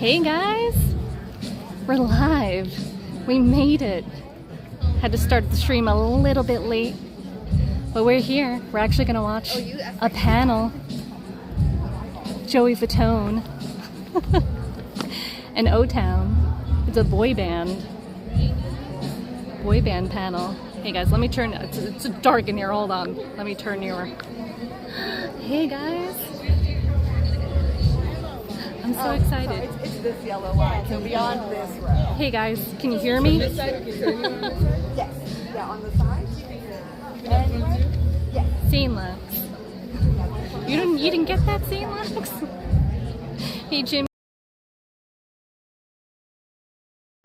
Hey guys, we're live. We made it. Had to start the stream a little bit late, but we're here. We're actually gonna watch a panel. Joey Fatone and O-Town. It's a boy band panel. Hey guys, let me turn. It's dark in here. Hold on. Let me turn your. Hey guys. I'm so excited. It's this yellow line, so beyond this row. Hey guys, can you hear me? Yes. Yeah, on the side. And yes. Scene Lux. You didn't get that, Scene Lux? Hey Jimmy.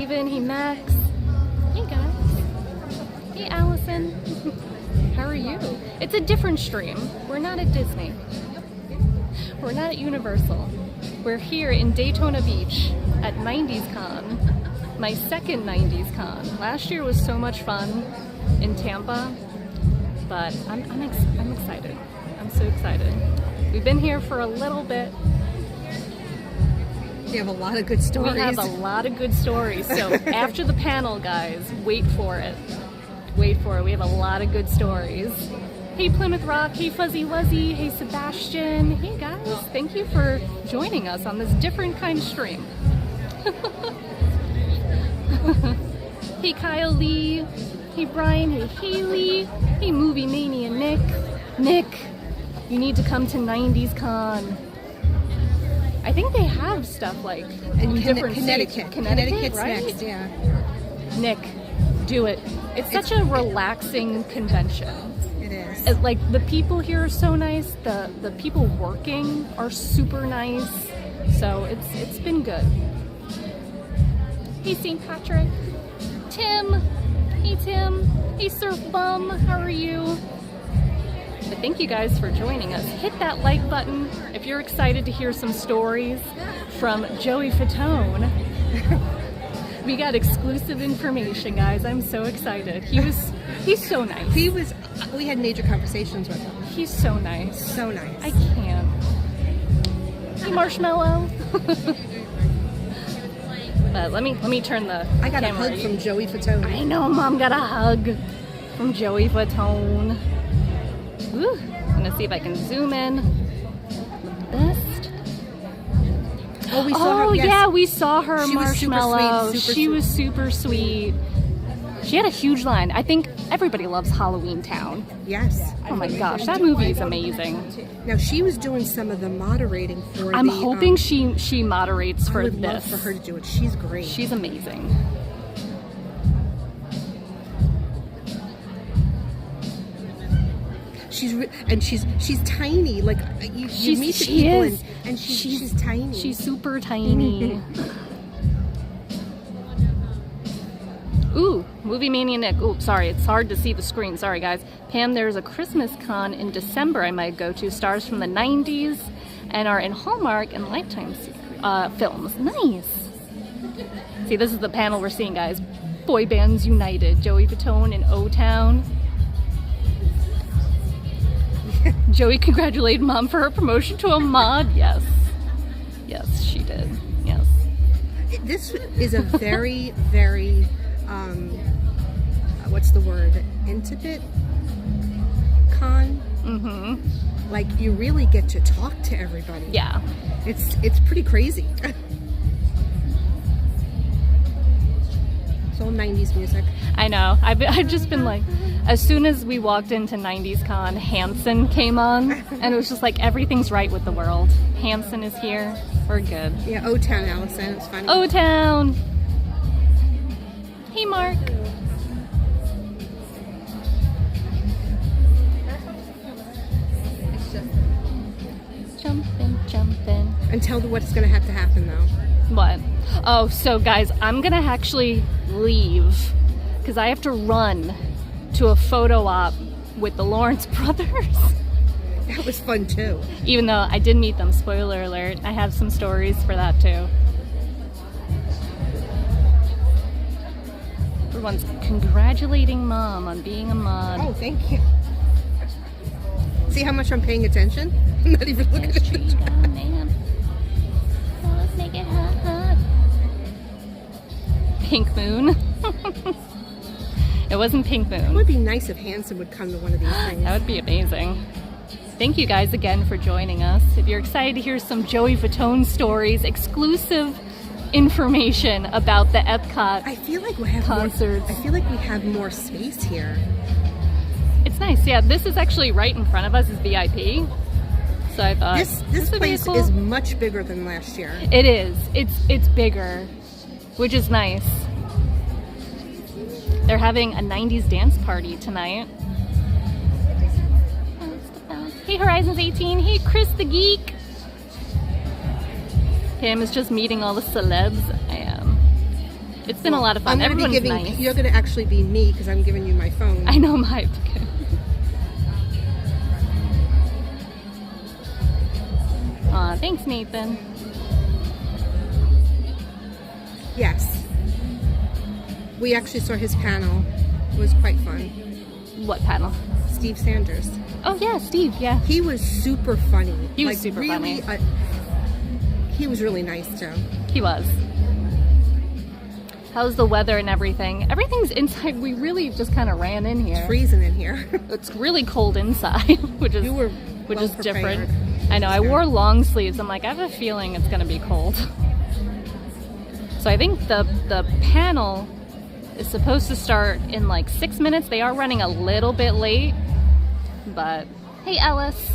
Steven, hey Max. Hey guys. Hey Allison. How are you? It's a different stream. We're not at Disney. We're not at Universal. We're here in Daytona Beach at 90's Con, my second 90's Con. Last year was so much fun in Tampa, but I'm excited. I'm so excited. We've been here for a little bit. We have a lot of good stories. We have a lot of good stories. So after the panel, guys, wait for it. Wait for it. We have a lot of good stories. Hey Plymouth Rock, hey Fuzzy Wuzzy, hey Sebastian. Hey guys, thank you for joining us on this different kind of stream. Hey Kyle Lee, hey Brian, hey Haley, hey Movie Mania Nick. Nick, you need to come to 90's Con. I think they have stuff like in different Connecticut. states. Connecticut's right? next, yeah. Nick, do it. It's such a relaxing convention. It is. Like the people here are so nice. The people working are super nice. So it's been good. Hey St. Patrick. Tim. Hey Tim. Hey Surf Bum. How are you? But thank you guys for joining us. Hit that like button if you're excited to hear some stories from Joey Fatone. We got exclusive information, guys. I'm so excited. He's so nice. We had major conversations with him. He's so nice. So nice. I can't. Hey Marshmallow. But let me turn the I got camera. a hug from Joey Fatone. I know, Mom got a hug from Joey Fatone. Woo. I'm gonna see if I can zoom in. The best. Oh, we saw her. Yes. Yeah, we saw her. She was super Marshmallow. sweet, She was super sweet. She had a huge line. I think everybody loves Halloween Town. Yes. Oh my gosh, that movie is amazing. Now she was doing some of the moderating for I'm hoping she moderates for I would this. love for her to do it. She's great. She's amazing. She's tiny. Like you meet the people and she's tiny. She's super tiny. Ooh, Movie Mania Nick. Ooh, sorry, it's hard to see the screen. Sorry, guys. Pam, there's a Christmas con in December I might go to. Stars from the 90's and are in Hallmark and Lifetime films. Nice. See, this is the panel we're seeing, guys. Boy bands united. Joey Fatone and O-Town. Joey congratulated Mom for her promotion to a mod. Yes. Yes, she did. Yes. This is a very, very, what's the word? Intimate con. Mm-hmm. Like you really get to talk to everybody. Yeah. It's pretty crazy. It's all 90's music. I know. I've just been like, as soon as we walked into 90's Con, Hanson came on, and it was just like everything's right with the world. Hanson is here. We're good. Yeah, O-Town, Allison. It's funny. O-Town. Hey, Mark. Jumping. And tell them what's going to have to happen, though. What? Oh, so guys, I'm gonna actually leave because I have to run to a photo op with the Lawrence brothers. That was fun too. Even though I did meet them, spoiler alert, I have some stories for that too. Everyone's congratulating Mom on being a mod. Oh, thank you. See how much I'm paying attention? I'm not even looking at the chat. Let's make it hot. Pink Moon. It wasn't Pink It Moon. would be nice if Hanson would come to one of these things. That would be amazing. Thank you guys again for joining us. If you're excited to hear some Joey Fatone stories, exclusive information about the Epcot I feel like we have concerts. I feel like we have more space here. It's nice. Yeah, this is actually right in front of us is VIP. So I thought This would be place cool. is much bigger than last year. It is. It's bigger, which is nice. They're having a 90s dance party tonight. Hey, Horizons 18. Hey, Chris the Geek. Him is just meeting all the celebs. It's been a lot of fun. I'm gonna Everyone's be giving. nice. You're gonna actually be me because I'm giving you my phone. I know my. Aw, thanks, Nathan. Yes. We actually saw his panel. It was quite fun. What panel? Steve Sanders. Oh yeah, Steve. Yeah. He was super funny. He was super funny. He was really nice too. He was. How's the weather and everything? Everything's inside. We really just kind of ran in here. It's freezing in here. It's really cold inside, which is You were which well is different. prepared. I know. I wore long sleeves. I'm like, I have a feeling it's gonna be cold. So I think the panel is supposed to start in like 6 minutes. They are running a little bit late, but hey, Ellis.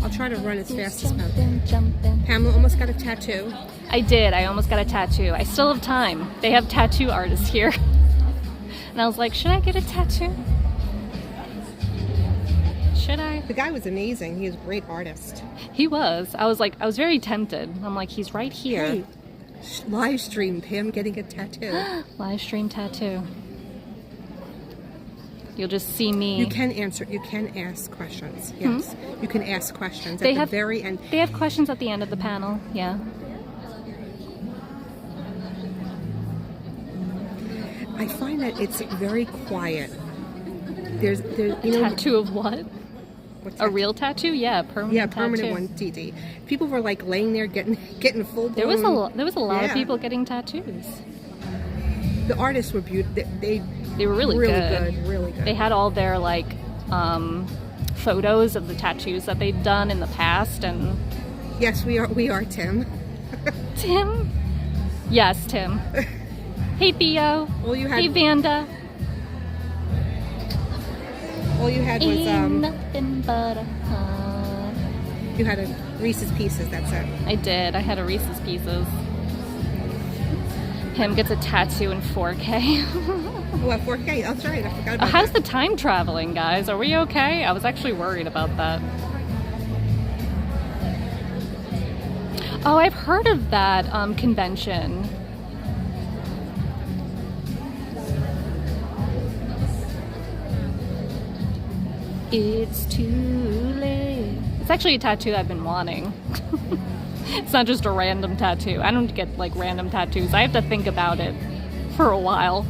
I'll try to run as fast as possible. Jumping. Pamela almost got a tattoo. I did. I almost got a tattoo. I still have time. They have tattoo artists here. And I was like, should I get a tattoo? Should I? The guy was amazing. He was a great artist. He was. I was very tempted. I'm like, he's right here. Hey, live streamed him getting a tattoo. Live stream tattoo. You'll just see me. You can ask questions. Yes. You can ask questions They at have- the very end. They have questions at the end of the panel. Yeah. I find that it's very quiet. There's you know, Tattoo of what? what's A that? real tattoo? Yeah, permanent. Yeah, permanent tattoo. one, DD. People were like laying there getting full blown. There was a lot of Yeah. people getting tattoos. The artists were beautiful. They were really good. Really good. They had all their like photos of the tattoos that they'd done in the past, and Yes, we are Tim. Tim. Yes, Tim. Hey Theo. All you had Hey Vanda. all you had was Ain't nothing but a hug. you had a Reese's Pieces, that's it. I did. I had a Reese's Pieces. Him gets a tattoo in 4K. Oh, at 4K. That's right. I forgot about How's that. the time traveling, guys? Are we okay? I was actually worried about that. Oh, I've heard of that convention. It's too late. It's actually a tattoo I've been wanting. It's not just a random tattoo. I don't get like random tattoos. I have to think about it for a while.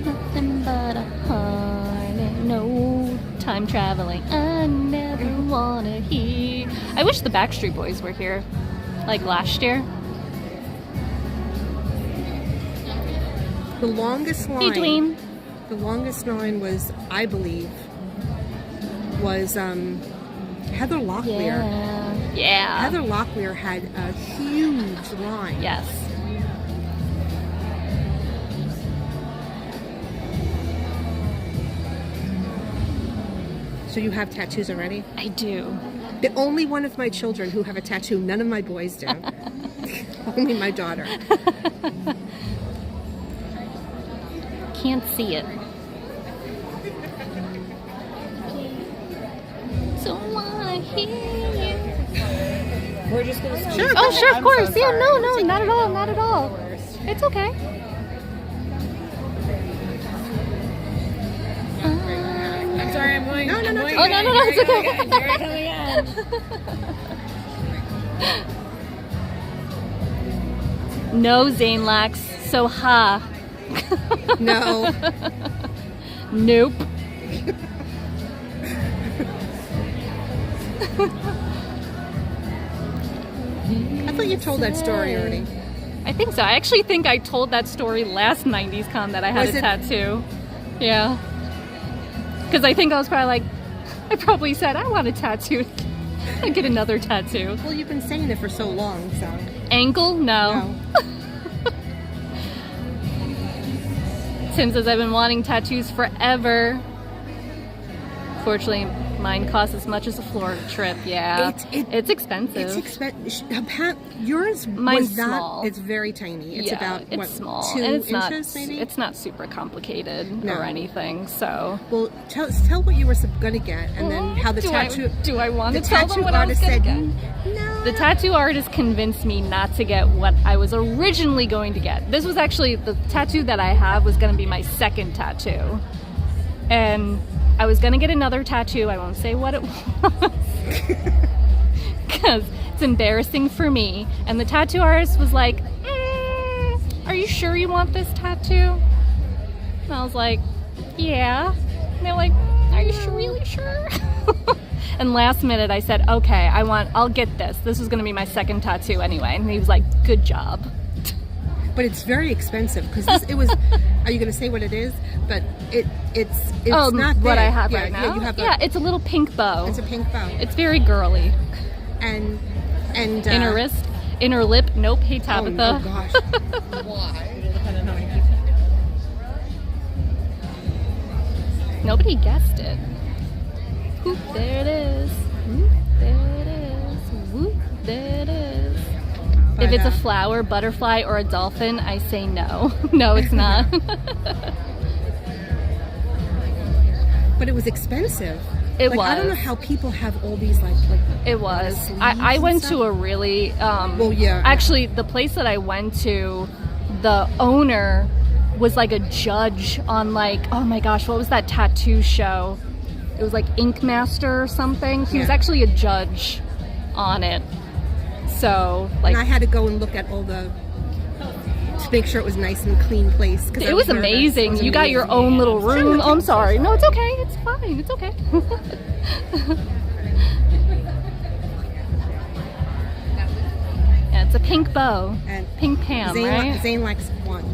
Nothing but a heart and no time traveling. I never wanna hear. I wish the Backstreet Boys were here, like last year. The longest line. Hey, Dwayne. The longest line was, I believe, was Heather Locklear. Yeah. Heather Locklear had a huge line. Yes. So you have tattoos already? I do. The only one of my children who have a tattoo, none of my boys do. Only my daughter. Can't see it. So wanna hear you. We're just gonna Sure. Oh, sure, of I'm course. so Yeah, sorry. no, not at all, not at all. It's okay. I'm sorry, I'm going. No, no, no, I'm it's going okay. again. Oh, no, it's okay. Here I come again. No, Zane Lax. So ha. No. Nope. I thought you told that story already. I think so. I actually think I told that story last 90s con that I had Was a it? tattoo. Yeah. Because I think I was probably like, I probably said, I want a tattoo. I get another tattoo. Well, you've been saying it for so long, so. Ankle? No. Tim says I've been wanting tattoos forever. Fortunately, mine costs as much as a Florida trip. Yeah, it's expensive. It's expensive. Yours Mine's was not. small. It's very tiny. It's yeah, about it's what, small, 2 and it's inches, not. maybe. It's not super complicated No. or anything. So, Well, tell what you were going to get, and then how the tattoo. Do I want to the tell them tattoo what I was artist going to said get? no. The tattoo artist convinced me not to get what I was originally going to get. This was actually the tattoo that I have was going to be my second tattoo, and I was going to get another tattoo. I won't say what it was because it's embarrassing for me. And the tattoo artist was like, "Are you sure you want this tattoo?" And I was like, "Yeah." And they're like, "Are you really sure?" And last minute I said, "Okay, I'll get this. This is going to be my second tattoo anyway." And he was like, "Good job." But it's very expensive because it was. Are you going to say what it is? But it's not what big. I have yeah, right now. Yeah, you have it's a little pink bow. It's a pink bow. It's very girly. And inner wrist, inner lip. Nope. Hey Tabitha. Oh gosh. Nobody guessed it. Whoop, there it is. Whoop, there it is. Whoop, there it is. If it's a flower, butterfly, or a dolphin, I say no. No, it's not. But it was expensive. It I don't know was. how people have all these like It was. sleeves I and went stuff. to a really. Well, yeah. Actually, the place that I went to, the owner was like a judge on like, oh my gosh, what was that tattoo show? It was like Ink Master or something. He was Yeah. actually a judge on it. So like, And I had to go and look at all the to make sure it was nice and clean place. 'Cause I it was nervous. amazing. It was You got your amazing. own little room. Oh, I'm sorry. No, it's okay. It's fine. It's okay. Yeah, it's a pink bow. And Pink Pam, Zane, right? Zane likes one.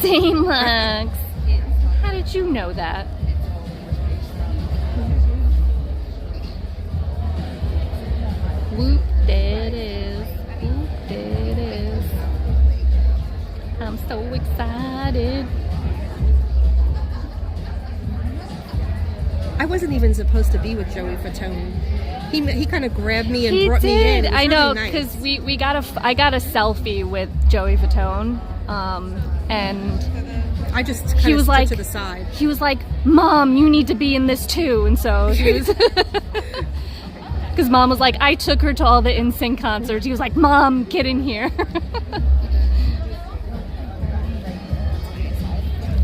Zane Lux. How did you know that? Whoop, there it is. Whoop, there it is. I'm so excited. I wasn't even supposed to be with Joey Fatone. He kind of grabbed me and He brought me in. did. It was I know, really nice. because I got a selfie with Joey Fatone, and I just he kind of was stood like, to the side. he was like, "Mom, you need to be in this too," and so he was. Because Mom was like, I took her to all the NSYNC concerts. He was like, "Mom, get in here."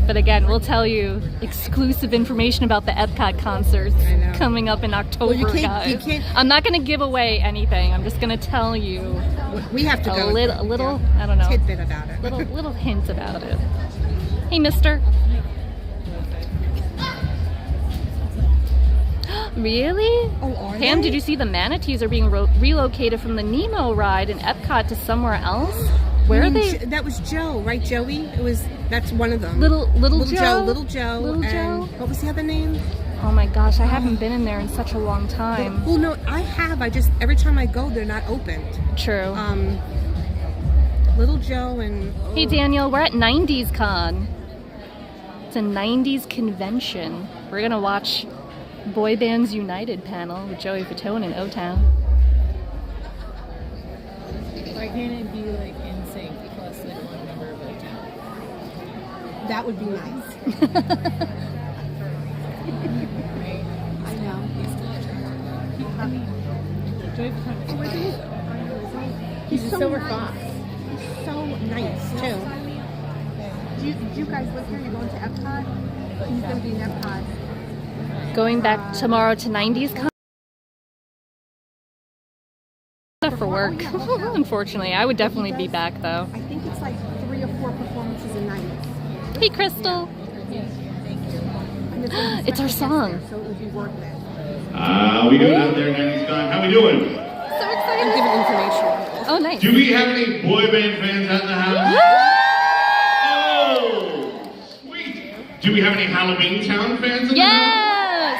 But again, we'll tell you exclusive information about the Epcot concerts I know. coming up in October, you guys. can't- I'm not going to give away anything. I'm just going to tell you We have to go. a little, I don't know, tidbit about it. little hint about it. Hey, mister. Really? Oh, are Pam, they? did you see the manatees are being relocated from the Nemo ride in Epcot to somewhere else? Where are they? That was Joe, right, Joey? That's one of them. Little Joe? Little Joe, Little and Joe? what was the other name? Oh my gosh, I haven't been in there in such a long time. Well, no, I have. I just every time I go, they're not opened. True. Little Joe and Hey Daniel, we're at 90's Con. It's a 90's convention. We're gonna watch Boy Bands United panel with Joey Fatone in O-Town. Why can't it be like in sync plus like one member of the team? that would be nice. I know. Joy Fatone. He's a so silver nice. fox. He's so nice too. Do you guys live here? You're going to Epcot? He's going to be in Epcot. Going back tomorrow to 90's Con. For work, unfortunately. I would definitely be back though. I think it's like 3 or 4 Hey, Crystal. It's our song. So it would be worth it. How we doing out there, 90's Con? How we doing? So I'm excited. giving information. Oh, nice. Do we have any boy band fans out in the house? Oh, sweet. Do we have any Halloween Town fans in the house? Yes.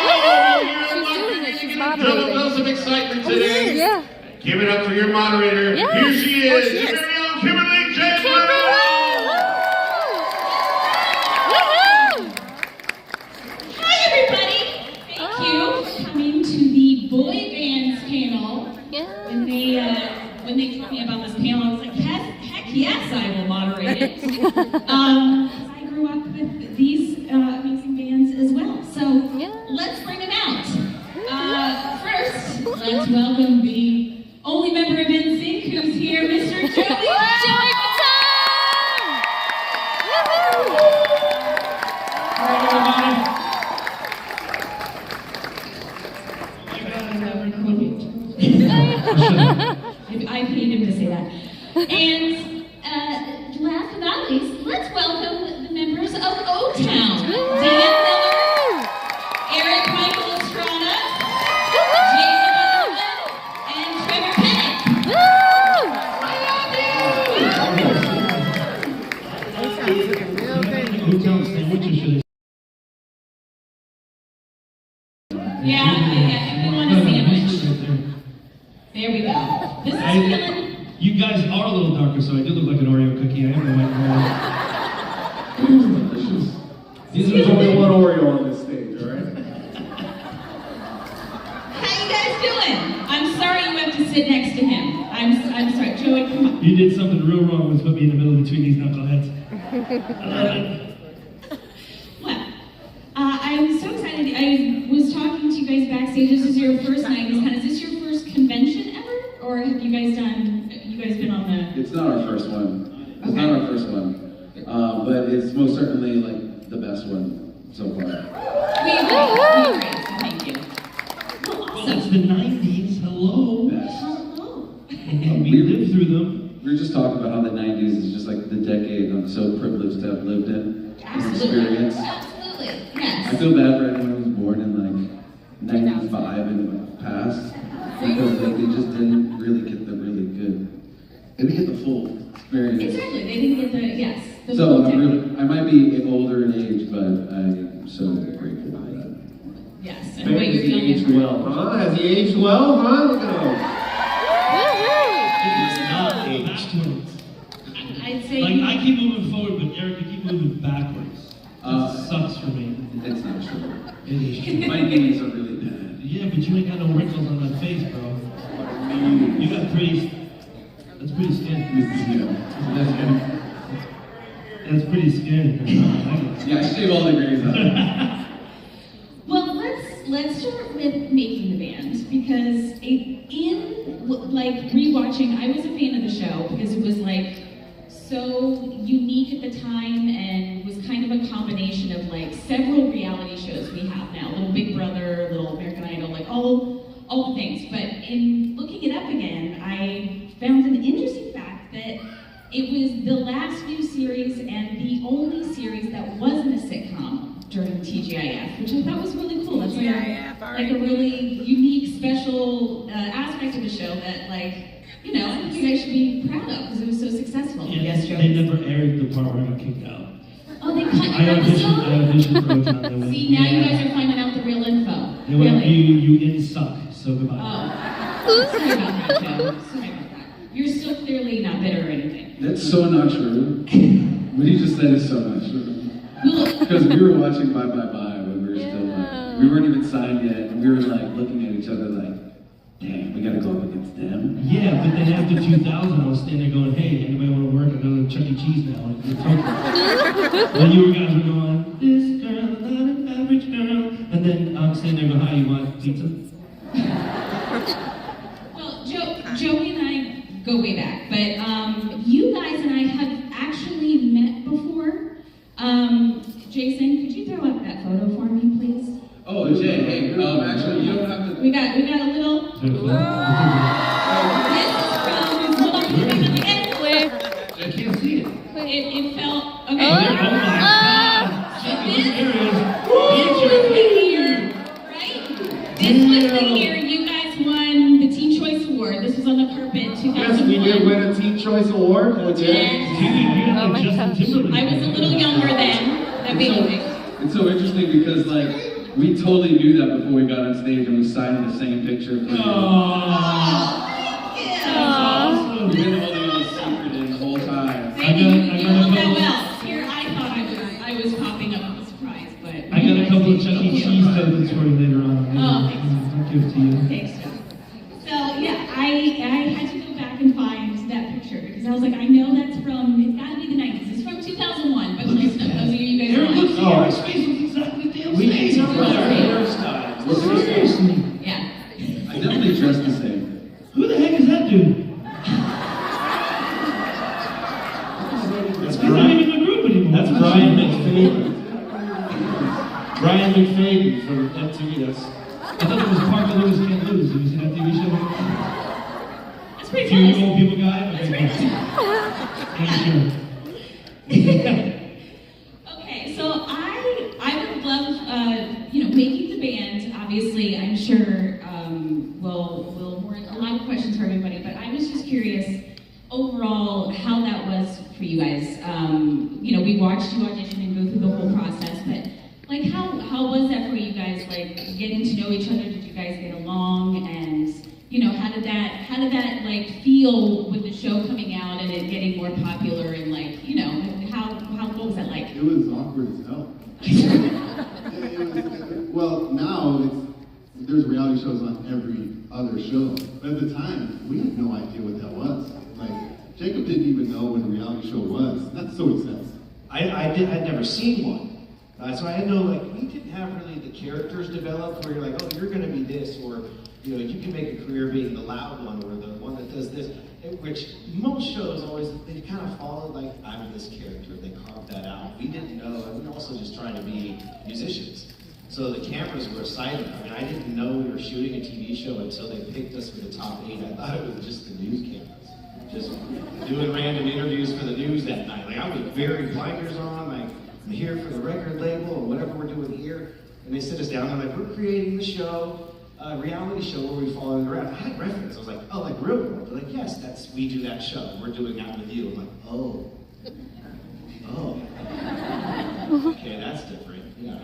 Oh, She's doing it. She's double moderating. dose of excitement today. Yeah. Give it up for your moderator. Yes. Here she Oh, is, she is. your very own Kimberly J. Hi, everybody! Thank you for coming to the boy bands panel. Yeah. When they told me about this panel, I was like, heck yes, I will moderate it. I grew up with these amazing bands as well. So Yeah. let's bring them out. First, let's welcome the only member of NSYNC who's here, Mr. Joey. Joey Patton! I paid him to say that. And last but not least, let's welcome the members of O-Town. Dan Miller, Eric Michael Estrada, Jason Butterman, and Trevor Pennick. Yeah, we want a sandwich. There we go. This is feeling... You guys are a little darker, so I do look like an Oreo cookie. I am the white Oreo. There's only one Oreo on this stage, all right? How you guys doing? I'm sorry you have to sit next to him. I'm sorry. Joey, come on. You did something real wrong with put me in the middle between these knuckleheads. Well, I'm so excited. I was talking to you guys backstage. This is your first 90's Con. Is this your first convention ever? Or have you guys been on the... It's not our first one. It's not our first one. But it's most certainly like the best one so far. We agree. Thank you. Well, Well, it's awesome. the 90s. Hello. Best. Hello. We lived through them. We were just talking about how the 90s is just like the decade I'm so privileged to have lived in. This experience. Absolutely. I Yes. feel bad for anyone who was born in like 95 and past. Because like they just didn't really get the really good, they didn't get the full experience. Exactly. They didn't get the, yes. The So full I'm decade. really, I might be older in age, but I'm so grateful for that. Yes. And Man, what has you're he feeling aged for- well, huh? Has he aged well, huh? Look at him. It is not backwards. I'd say... Like, I keep moving forward, but Eric, you keep moving backwards. It sucks for me. It's not true. It is true. My knees are really bad. Yeah, but you ain't got no wrinkles on that face, bro. You got pretty... That's pretty scary. That's pretty scary. Yeah, I shave all the grays out. Well, let's start with making the band because in like rewatching, I was a fan of the show because it was like so unique at the time and was kind of a combination of like several reality shows we have now, Little Big Brother, Little American Idol, like all the things. But in looking it up again, I found an interesting fact that it was the last new series and the only series that wasn't a sitcom during TGIF, which I thought was really cool. That's like a really unique, special aspect of the show that, like, you know, I think you guys should be proud of because it was so successful. Yeah, Yes, Joe. they never aired the part where I got kicked out. Oh, they cut I your auditioned for episode? O-Town. They went, See, now you guys are finding out the real info. They went, Really? you didn't suck, so goodbye. Oh. Sorry about that, Joe. Sorry about that. You're still clearly not bitter or anything. That's so not true. What you just said is so not true. Well, Because we were watching Bye Bye Bye when we were still like, we weren't even signed yet, and we were like looking at each other like, damn, we gotta go up against them. Yeah, but then after 2000, I was standing there going, hey, anybody want to work? I go to Chuck E. Cheese now. Like, it's okay. And you guys were going, this girl, not an average girl. And then I'm standing there going, hi, you want pizza? well, Joey and I go way back, but you guys and I have actually met before. Jason, could you throw up that photo for me, please? Oh, Jay, hey, actually, you don't have to. We got a little. This is from. Hold on, I can't see it. it felt okay. Oh, year you guys won the Teen Choice Award. This was on the carpet, 2001. Yes, we did win a Teen Choice Award. We did. Oh my gosh. I was a little younger then. That made me think. It's so interesting because like we totally knew that before we got on stage and we signed the same picture. Aww. We've been holding on secret the whole time. Thank you. You held that well. Here, I thought I was popping up with a surprise, but I got a couple of Chuck E. Cheese tokens for you later on. Oh, thanks. I'll give it to you. Thanks, Jeff. So yeah, I had to go back and find that picture because I was like, I know that's from. It's got to be the 90s. It's from 2001, but those of you guys Eric, look, know. Eric's face was exactly the damn We same. need some hairstyles. Seriously. Yeah. I definitely dress the same. Who the heck is that dude? That's He's not even in the group anymore. That's Brian McFadden. Brian McFadden from MTV. I thought it was Parker Lewis Can't Lose. Have you seen that TV show? That's pretty Few close. old people guy? Okay, sure. Okay, so I would love making the band. Obviously, I'm sure will warrant a lot of questions for everybody. But I was just curious overall how that was for you guys. We watched you audition and go through the whole process, but like how was that for you guys? Like getting to know each other. Did you guys get along? And how did that like feel with the show coming out and it getting more popular and like what was that like? It was awkward as hell. Well, now there's reality shows on every other show. But at the time, we had no idea what that was. Like, Jacob didn't even know what a reality show was. That's so he says. I'd never seen one. So I had no, we didn't have really the characters developed where you're like, oh, you're going to be this, or, you can make a career being the loud one or the one that does this, which most shows always, they kind of follow, like, I'm this character, they carved that out. We didn't know, and we were also just trying to be musicians. So the cameras were silent. I mean, I didn't know we were shooting a TV show until they picked us for the top 8. I thought it was just the news cameras. Just doing random interviews for the news that night. Like, I was very blinders on, like, I'm here for the record label or whatever we're doing here. And they sit us down and they're like, we're creating the show, a reality show where we follow around. I had reference. I was like, oh, like Real World. They're like, yes, we do that show. We're doing that with you. I'm like, oh. Okay, that's different. Yeah.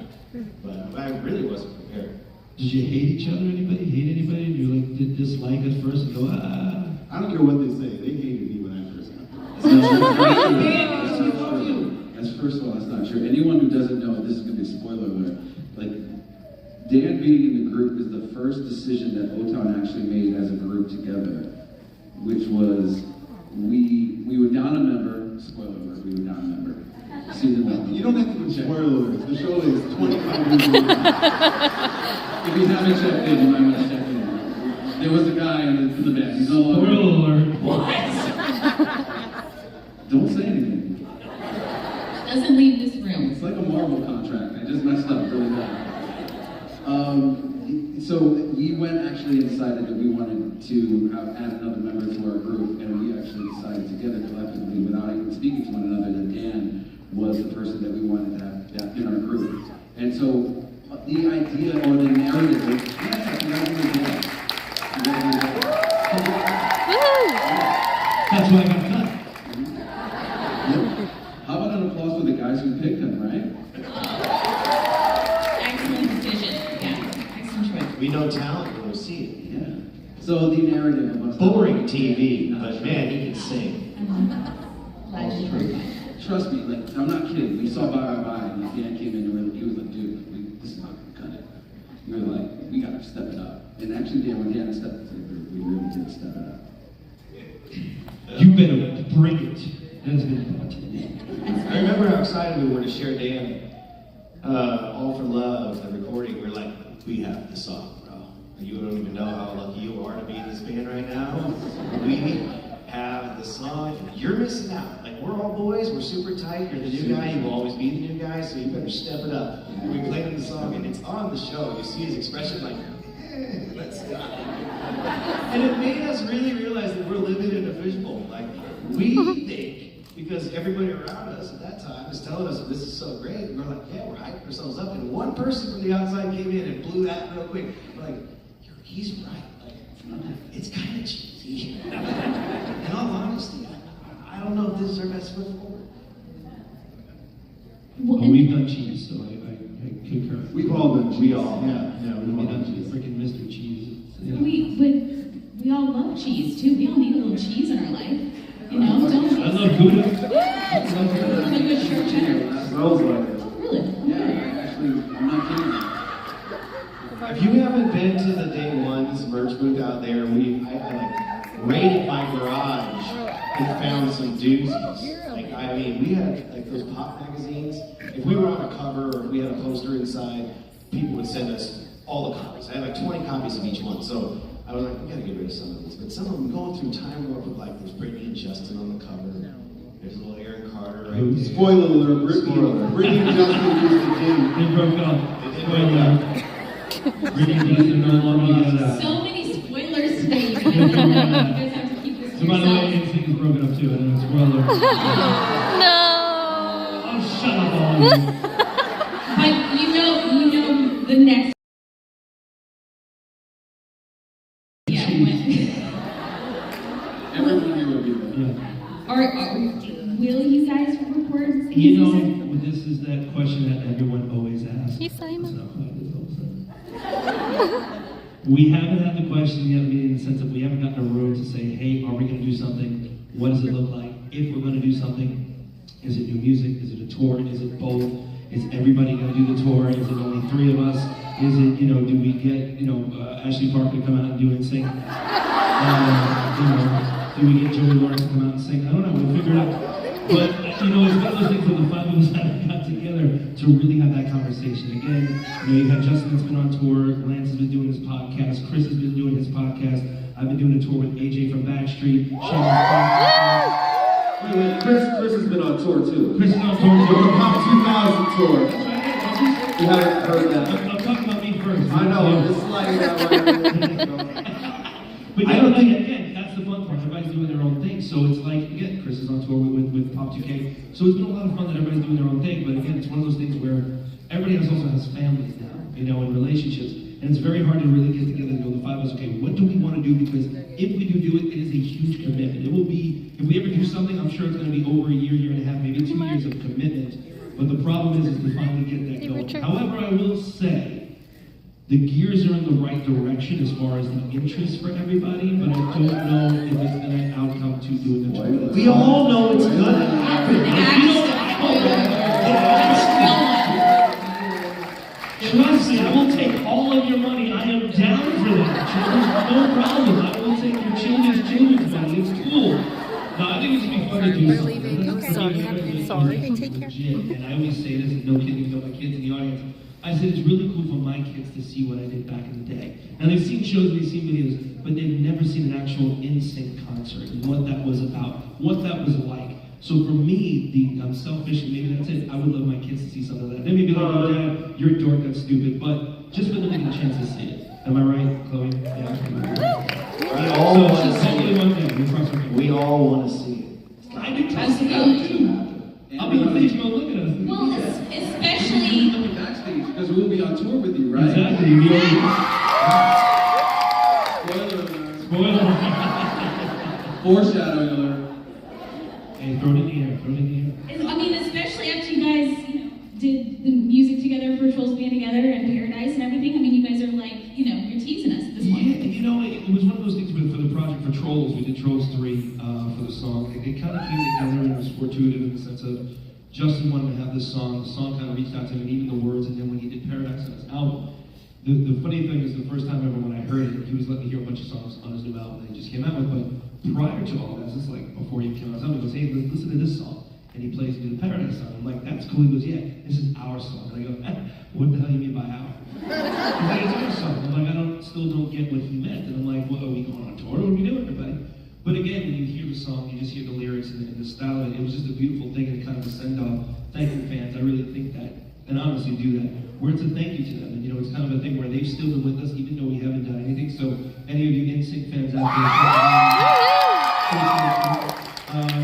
But I really wasn't prepared. Did you hate each other? Anybody hate anybody? And you like did dislike at first and go I don't care what they say. They hated me when I first got there. That's first of all, that's not true. Anyone who doesn't know, this is going to be a spoiler alert. Like, Dan being in the group is the first decision that O-Town actually made as a group together, which was we were down a member. Spoiler alert, we were down a member. Season 1. You don't have to do spoiler alerts. The show is 25 years old. If you haven't checked in, you might want to check in. There was a guy in the band. He's no longer. spoiler alert. What? Don't say anything. Doesn't leave this room. It's like a Marvel contract. I just messed up really bad. So we went actually and decided that we wanted to add another member to our group, and we actually decided together collectively, without even speaking to one another, that Dan was the person that we wanted to have in our group. And so the idea or the narrative was, That's why I got cut. how about an applause for the guys who picked him, right? Excellent decision. Yeah, excellent choice. We know talent when we see it. Yeah. So the narrative of us. Boring TV, but man, he can sing. Glad you were fine. Trust me, like, I'm not kidding. We saw Bye Bye Bye, and Dan came in and he was like, dude, this is not gonna cut it. We were like, we gotta step it up. And actually, Dan, when Dan stepped it up, we really did step it up. You better bring it. That's been I remember how excited we were to share Dan, All for Love, the recording. We're like, we have the song, bro. You don't even know how lucky you are to be in this band right now. We have the song. You're missing out. Like, we're all boys. We're super tight. You're the new guy. You will always be the new guy, so you better step it up. And we played him the song, and it's on the show. You see his expression like, let's go. And it made us really realize that we're living in a fishbowl. Like, we think, because everybody around us at that time is telling us this is so great, and we're like, yeah, we're hyping ourselves up. And one person from the outside came in and blew that real quick. We're like, you're he's right. Like, it's kind of cheesy. In all honesty, I don't know if this is our best foot forward. Well, we've done cheese, so I concur. We've all done cheese. We all, Yeah, we've all done cheese. Freaking Mr. Cheese. Yeah. We all love cheese too. We all need a little cheese in our life. You know, don't we? I love Gouda. Love a good sharp cheddar. That smells like it. Oh, really? Yeah, actually, I'm not kidding. If you haven't been to the Day One's merch booth out there, I like raided my garage and found some doozies. Like, I mean, we had like those pop magazines. If we were on a cover or if we had a poster inside, people would send us all the copies. I had like 20 copies of each one. So I was like, we gotta get rid of some of these. But some of them going through time warp of like, there's Brittany and Justin on the cover. There's a little Aaron Carter right there. Spoiler alert, Brittany and Justin used the king. They broke up. Spoiler. Brittany and Justin no longer together. So many spoilers today, you guys have to keep this to So by the way, yourself. NSYNC is broken up too. I know, spoiler. No. Oh, shut up, all of you. But you know the next. Yeah. Everyone here will be there. Yeah. Will you guys record? this You know, season? this is that question that everyone always asks. Hey, Simon. It's not quite this all of a sudden. We haven't had the question yet, meaning in the sense that we haven't gotten a room to say, hey, are we going to do something? What does it look like? If we're going to do something, is it new music? Is it a tour? Is it both? Is everybody going to do the tour? Is it only 3 of us? Is it, do we get, Ashley Parker to come out and do it and sing? Do we get Joey Lawrence to come out and sing? I don't know, we'll figure it out. But, it's one of those things where the 5 of us haven't got together to really have that conversation. Again, you've had Justin that's been on tour, Lance has been doing his podcast, Chris has been doing his podcast, I've been doing a tour with AJ from Backstreet, Wait, Chris has been on tour too. Chris is on tour too. The Pop 2000 tour. You haven't heard that. I'm talking about me first. I know, I'm just sliding that way. But I don't think, again, that's the fun part. Everybody's doing their own thing. So it's like, again, Chris is on tour with Pop 2K. So it's been a lot of fun that everybody's doing their own thing. But again, it's one of those things where everybody also has families now, and relationships. And it's very hard to really get together and go, the 5 of us, okay, what do we want to do? Because if we do it, it is a huge commitment. It will be, if we ever do something, I'm sure it's going to be over a year and a half, maybe 2 years of commitment. But the problem is to finally get that going. However, I will say, the gears are in the right direction as far as the interest for everybody, but I don't know if it's going to outcome to doing the tour. We all know it's gonna happen. Trust me, I will take all of your money. I am down for that. There's no problem. I will take your children's money. It's cool. No, I think it should be fun to do We're something. leaving. Let's Okay. give everybody Sorry. something Take care. legit. And I always say this, and no kidding, my kids in the audience. I said it's really cool for my kids to see what I did back in the day. And they've seen shows, they've seen videos, but they've never seen an actual NSYNC concert and what that was about, what that was like. So for me, I'm selfish, and maybe that's it. I would love my kids to see something like that. They may be like, oh, Dad, you're a dork, that's stupid. But just for them to get a chance to see it. Am I right, Chloe? Yeah. We all want to see hopefully it. one day, we cross our fingers. We all want to see it. I do trust you too. I'll be on Facebook, look at us. Well, especially. Coming backstage because we'll be on tour with you, right? Exactly. You already... Spoiler alert. Spoiler. Foreshadowing alert. Hey, throw it in the air, throw it in the air. I mean, especially after you guys, did the music together for Trolls Band Together and Paradise and everything. I mean, you guys are like, you're teasing us at this point. Yeah, it was one of those things for the project for Trolls. We did Trolls 3 for the song. It kind of came together and it was fortuitous in the sense of Justin wanted to have this song. The song kind of reached out to him, and even the words. And then when he did Paradise on his album, the funny thing is the first time ever when I heard it, he was letting me hear a bunch of songs on his new album that he just came out with. But prior to all this, it's like before he came out, he goes, hey, listen to this song. And he plays me the Paradise song. I'm like, that's cool. He goes, yeah, this is our song. And I go, what the hell do you mean by our? He's like, it's our song. I'm like, still don't get what he meant. And I'm like, well, are we going on tour? What are we doing, everybody? But again, when you hear the song, you just hear the lyrics and the style of it. It was just a beautiful thing and kind of a send-off. Thank you, fans. I really think that, and honestly do that. Where it's a thank you to them. And it's kind of a thing where they've still been with us even though we haven't done anything. So any of you NSYNC fans out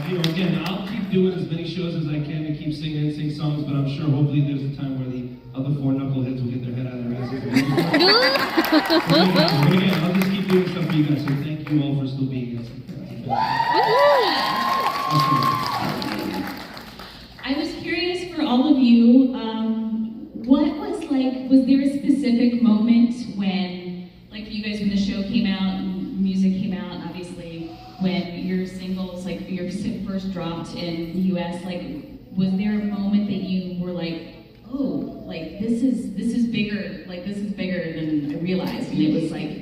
there, again, I'll keep doing as many shows as I can to keep singing NSYNC songs, but I'm sure hopefully there's a time where the other 4 knuckleheads will get their head out of their asses. again, I'll just keep doing stuff for you guys. So thank you all for still being here. I was curious for all of you, what was there a specific moment when, like for you guys when the show came out and music came out, obviously, when your singles, like your first dropped in the US, like was there a moment that you were like, oh, like this is bigger, like this is bigger than I realized, and it was like...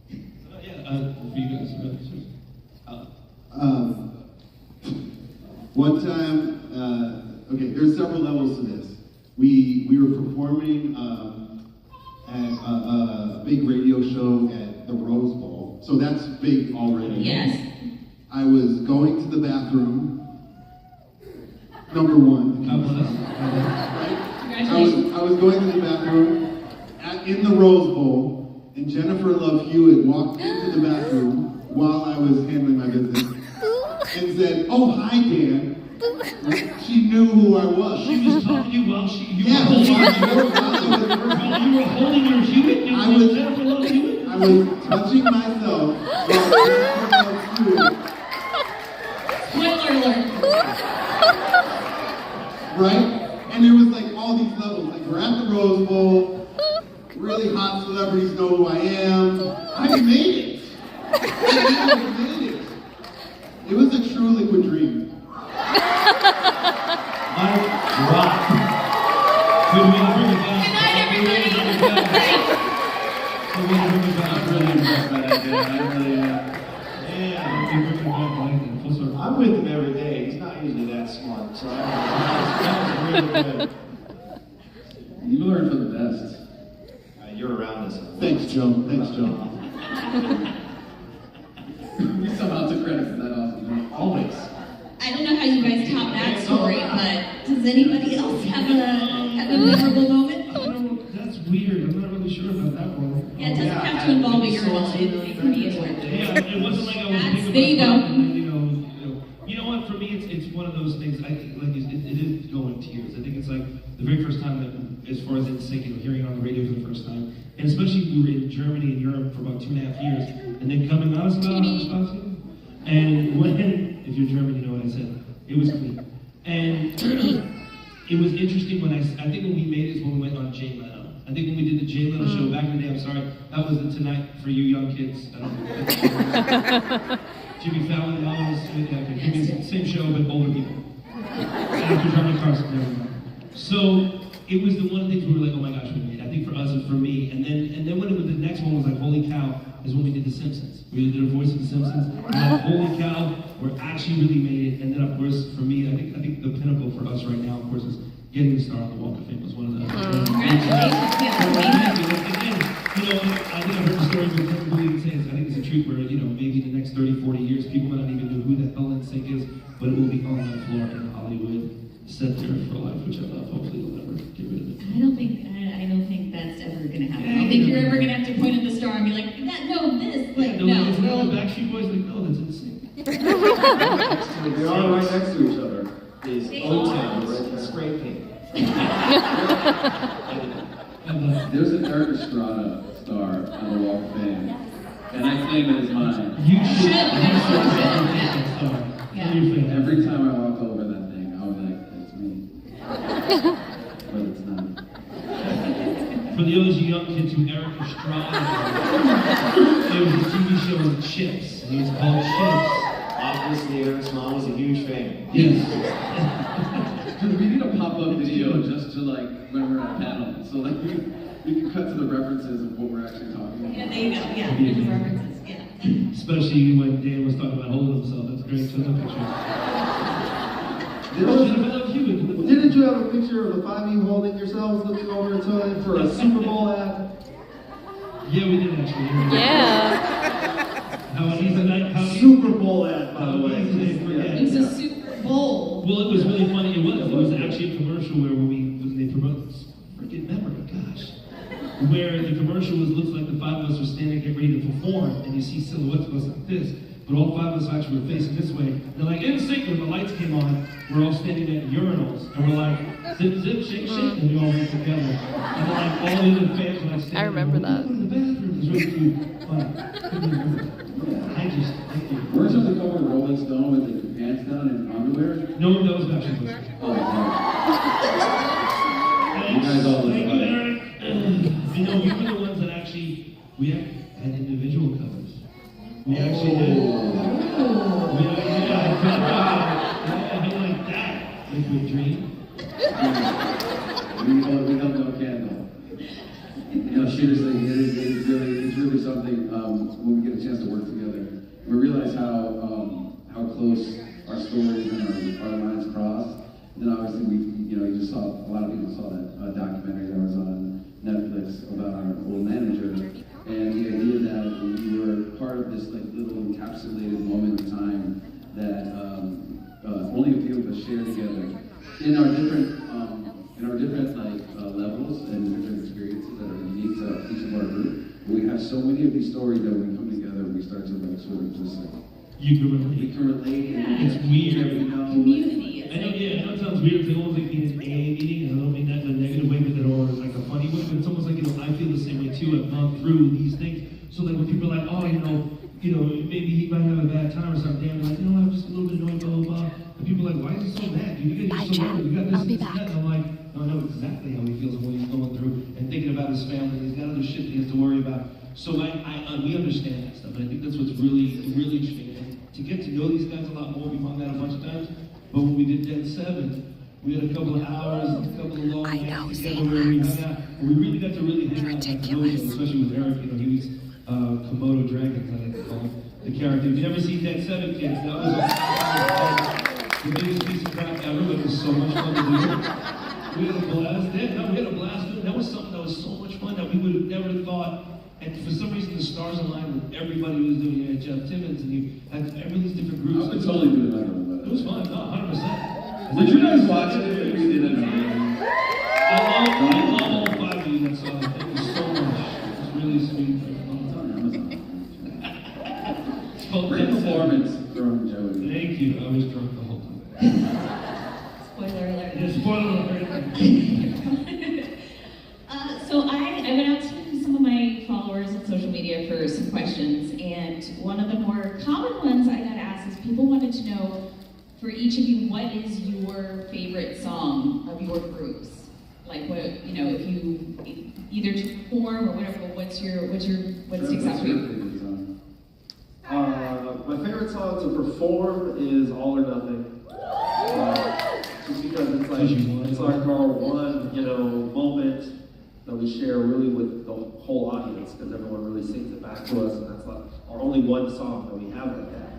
For you guys, one time, okay, there's several levels to this. We were performing at a big radio show at the Rose Bowl, so that's big already. Yes. I was going to the bathroom, number one. Right? Congratulations. I was going to the bathroom in the Rose Bowl, and Jennifer Love Hewitt walked into the bathroom while I was handling my business and said, "Oh, hi, Dan." She knew who I was. She was talking to you while you Yeah, were holding your Hewitt. I was touching myself while Jennifer Love Hewitt. Spoiler alert. Right? And there was like all these levels. Like we're at the Rose Bowl, really hot celebrities know who I am. I made it. I made it. It was a true liquid dream. Good way to bring it down. Good night, everybody. Good way to bring it down. I'm really impressed by that, Dan. I really am. I'm with him every day. He's not usually that smart, so that was really good. You learn from the best. You're around us. Thanks, Joe. Thanks, Joe. You somehow took credit for that awesome. Always. I don't know how you guys top that story, but does anybody else have a memorable moment? That's weird. I'm not really sure about that one. Yeah, it doesn't have to involve a urinal. It can be anywhere. Yeah, it wasn't like I was thinking There you about go. it, and then, you know what? For me, it's one of those things. I think like it is going tears. I think it's like the very first time that, as far as NSYNC, hearing it on the radio for the first time, and especially we were in Germany and Europe for about 2.5 years, and then coming out about how responsible. And when, if you're German, you know what I said. It was clean. And it was interesting when I think when we made it is when we went on Jay Leno. I think when we did the Jay Leno show back in the day, I'm sorry, that was the Tonight for you young kids. I don't know. Jimmy Fallon and all those, same show, but older people. After Johnny Carson, everyone. So it was the one of the things we were like, oh my gosh, we made it. I think for us and for me. And then when it was the next one was like, holy cow, is when we did The Simpsons. We did a voice of The Simpsons. And like, holy cow, we're actually really made it. And then of course, for me, I think the pinnacle for us right now, of course, is getting the star on the Walk of Fame was one of the. Congratulations. Again, I think I've heard the story, but I think it's a truth where, maybe the next 30, 40 years, people might not even know who the hell NSYNC is, but it will be on that floor in Hollywood, set there for life, which I love. Hopefully they'll never get rid of it. I don't think that's ever gonna happen. I don't think you're ever gonna have to point at the star and be like, no, this, like, No. It's not the Backstreet Boys, like, no, that's NSYNC. They are right next to each other. Is O-Town spray paint. There's an Eric Estrada star on the Walk of Fame, and I claim it as mine. You should take that star. Yeah. Every time I walk over that thing, I was like, it's me. But it's not. For those young kids who Eric Estrada, it was a TV show with Chips, and it was called Chips. Obviously, Eric's mom was a huge fan. Yes. Dude, we need a pop-up video just to like when we're at a panel, so like we can cut to the references of what we're actually talking about. Yeah, there you go. Yeah, the references. Yeah. Especially when Dan was talking about holding himself. That's great. So no picture. Didn't you have a picture of the five of you holding yourselves looking over each other for a Super Bowl ad? Yeah, we did actually. Yeah. Super Bowl ad, by the way. It was a Super Bowl. Well, it was really funny. It was actually a commercial where when they promote this freaking memory, gosh, where the commercial looks like the five of us are standing, get ready to perform, and you see silhouettes of us like this, but all 5 of us actually were facing this way. And they're like, in sync, when the lights came on, we're all standing at urinals, and we're like, zip, zip, shake, shake, and we all went together. And then like all the other fans were like standing I remember there, that. in the bathroom. It was really cute. Fun. Thank you. Weren't you the cover of Rolling Stone with like your pants down and underwear? No, that was Backstreet Boys. Oh, you guys all look Thank you, alike. Eric. You know, we were the ones that actually, we had individual covers. We actually did. I mean like that. Liquid Dream. We held no candle. You know, seriously, it's really something when we get a chance to work together. We realize how close our stories and our lines cross. And then obviously you just saw, a lot of people saw that documentary that was on Netflix about our old manager. And the idea that we were part of this like little encapsulated moment in time that only a few of us share together in our different levels and different experiences that are unique to each of our group. But we have so many of these stories that when we come together, we start to like sort of just like You can relate. we can relate. Yeah. It's weird. You know, Community. I know, yeah, I know it sounds weird. It's almost like being an AA meeting, and I don't mean that in a negative way, but or like a funny way. But it's almost like, I feel the same way too. I've gone through these things. So like when people are like, oh, maybe he might have a bad time or something. I'm like, I'm just a little bit annoyed, blah blah blah. And people are like, why is he so mad? You guys are so mad. You got this, I'll be this, back. and that. And I'm like, no, I know exactly how he feels and what he's going through, and thinking about his family. He's got other shit he has to worry about. So we understand that stuff, and I think that's what's really interesting. To get to know these guys a lot more, we've hung out a bunch of times, but when we did Dead 7, we had a couple of hours, a couple of long nights together where we hung out, and we really got to really hang out, especially with Eric. He was Komodo Dragons, I like to call him, the character. If you've never seen Dead 7, kids, that was the biggest piece of crap ever, but it was so much fun to do. We had a blast. We had a blast. That was something that was so much fun that we would have never thought. And for some reason, the stars aligned with everybody who was doing it. Jeff Timmons, and you had every these different groups. I would totally do another one. It was fun, no, 100%. Did you guys watch it? We did it. I love all 5 of you that saw it. Thank you so much. It's really sweet. It's called Great Dead 7. performance from Joey. Thank you. I was drunk the whole time. Spoiler alert. Yeah, spoiler alert. So I went out to some of my followers on social media for some questions, and one of the more common ones I got asked is people wanted to know, for each of you, what is your favorite song of your groups? Like what, if you either to perform or whatever, what sticks out for you? My favorite song to perform is All or Nothing. Just because it's like our one, moment that we share really with the whole audience, because everyone really sings it back to us, and that's like our only one song that we have like that.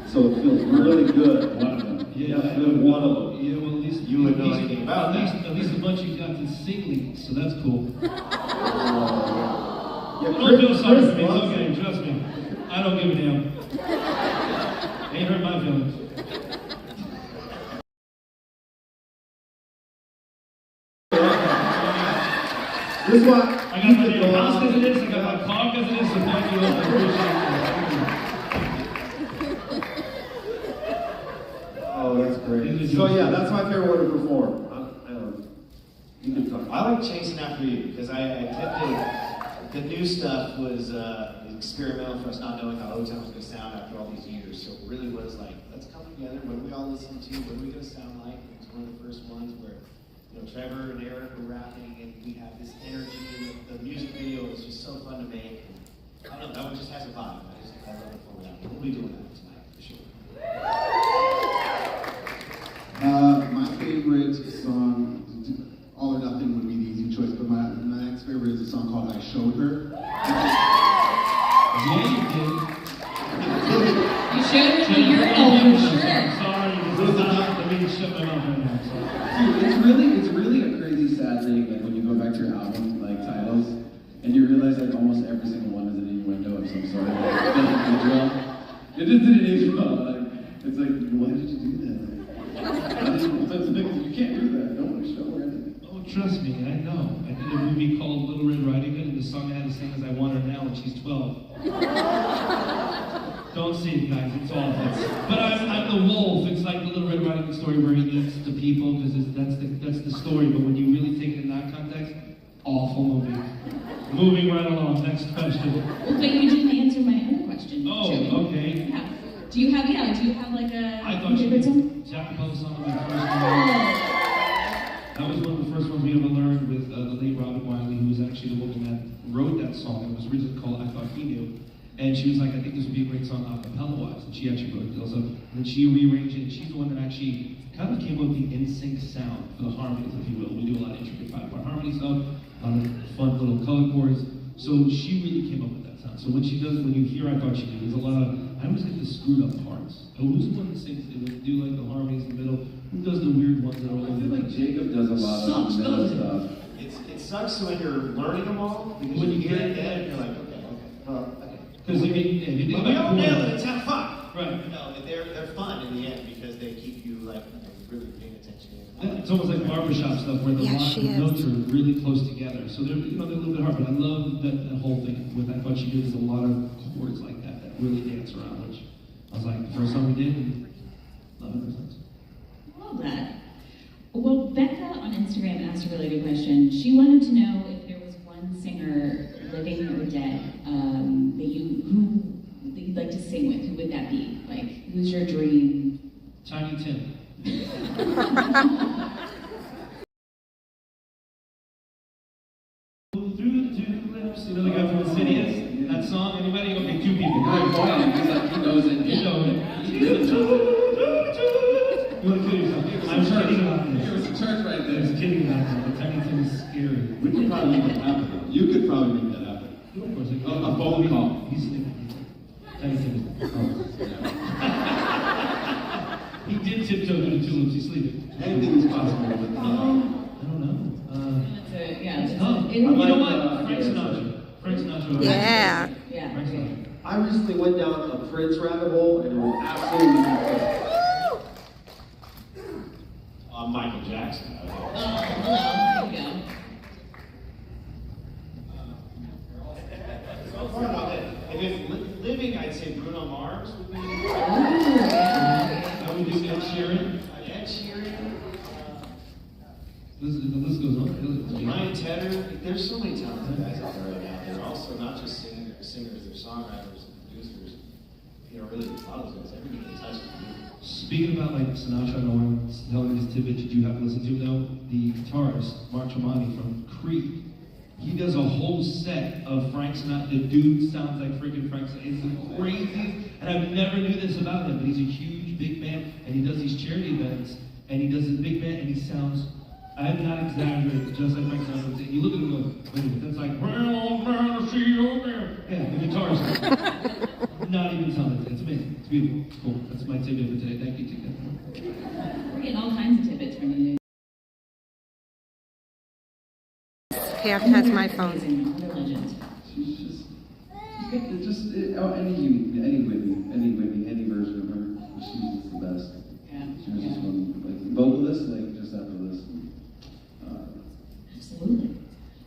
So it feels really good. One of them. Yeah, one of them. Yeah, well, at least You would know anything about that. At least a bunch you got to sing lead, so that's cool. Yeah, Don't feel sorry for me. It's loves okay. it. Trust me. I don't give a damn. Ain't hurt my feelings. This is why I got my damn house because of this. I got my car because of this. So thank you. I appreciate it. Oh, that's great. So yeah, that's my favorite way to perform. You can talk. I like chasing after you because I the new stuff was experimental for us, not knowing how O-Town was going to sound after all these years. So it really was like, let's come together. What do we all listen to? What are we going to sound like? It was one of the first ones where Trevor and Eric were rapping, and we had this energy. And the music video was just so fun to make. And I don't know, that one just has a vibe. I love it for that. We'll be doing that tonight for sure. My favorite song, All or Nothing would be the easy choice, but my next favorite is a song called I Showed Her. Yeah, you did. You showed her the urinal for sure. Sorry, let me shut my mouth right now. Sorry. Dude, it's really a crazy sad thing, like when you go back to your album, like titles, and you realize like almost every single one is an innuendo of some sort. Like, it doesn't age well. It just didn't age well. Like, it's like, why did you do that? Like, you can't do that. Don't want to show her anything. Oh, trust me, I know. I did a movie called Little Red Riding Hood, and the song I had to sing is I Want Her Now, and she's 12. Don't see it, guys. It's awful. But I'm the wolf. It's like the Little Red Riding Hood story where he eats the people, because that's the story. But when you really take it in that context, awful movie. Moving right along. Next question. But you didn't answer my other question. Oh, Joey. okay. Yeah. Do you have like a favorite song? Jack Poe song was the first one. That was one of the first ones we ever learned with the late Robin Wiley, who was actually the woman that wrote that song. It was originally called I Thought He Knew. And she was like, I think this would be a great song a cappella-wise. And she actually wrote it also. And then she rearranged it. And she's the one that actually kind of came up with the in-sync sound for the harmonies, if you will. We do a lot of intricate 5-part harmony stuff, a lot of fun little color chords. So she really came up with that sound. So when she does, when you hear I Thought She Knew, there's a lot of, I always get the screwed up parts. Oh, who's the one that sings, they do like the harmonies in the middle? Who does the weird ones that are all I over feel like Jacob does a lot of middle stuff. It sucks when you're learning them all, because when you get it in, you're like, okay. Because if you think But we all nail it, it's have fun. Right. You know, they're fun in the end because they keep you like really paying attention. It's almost like barbershop stuff where the notes are really close together. So they're, they're a little bit hard, but I love that whole thing with I Thought She Knew. There's a lot of chords like that really dance around, which I was like, the first song we did, and love it ever since. Love that. Well, Becca on Instagram asked a really good question. She wanted to know if there was one singer, living or dead, that you'd like to sing with. Who would that be? Like, who's your dream? Tiny Tim. Through the two lips, you know the guy from Insidious? That song, anybody? Okay, 2 people. Good point. He's like, he knows it. You know it. You want to kill yourself? I'm kidding about this. There was a church right I there. was kidding about that. The Tiny Tim is scary. We could probably make that happen. You could probably make that happen. Of course, A phone call. He's sleeping. Tiny Tim is. He did tiptoe through the tulips. He's sleeping. Anything is possible with I don't know. Yeah. You know what? Frank Sinatra. Frank Sinatra. Yeah. Yeah. Frank Sinatra. I recently went down a Prince rabbit hole, and it was absolutely fantastic. Michael Jackson. There you go. If it's living, I'd say Bruno Mars would be. I would do Ed Sheeran. Ed Sheeran. The list goes on. Really. Ryan Tedder. There's so many talented guys out there right now. They're also not just singers, they're songwriters and producers. You know, really, a lot of those guys, everybody can touch it. Speaking about like Sinatra, I know I'm telling this tidbit that you have to listen to though. The guitarist, Mark Tremonti from Creed, he does a whole set of Frank Sinatra. The dude sounds like freaking Frank Sinatra. It's the craziest, and I never knew this about him, but he's a huge, big man, and he does these charity events, and he does this big band, and he sounds, I'm not exaggerating, just like Frank Sinatra. And you look at him and go, wait a minute, that's like, yeah, the guitarist. Not even something. It's amazing. It's beautiful. It's cool. That's my tidbit for today. Thank you, Tika. We're getting all kinds of tidbits from you. Pam has my phone. Another legend. She's any Whitney, any version of her, she's just the best. Yeah. She was just one, like, vocalist, like, just effortless. Absolutely.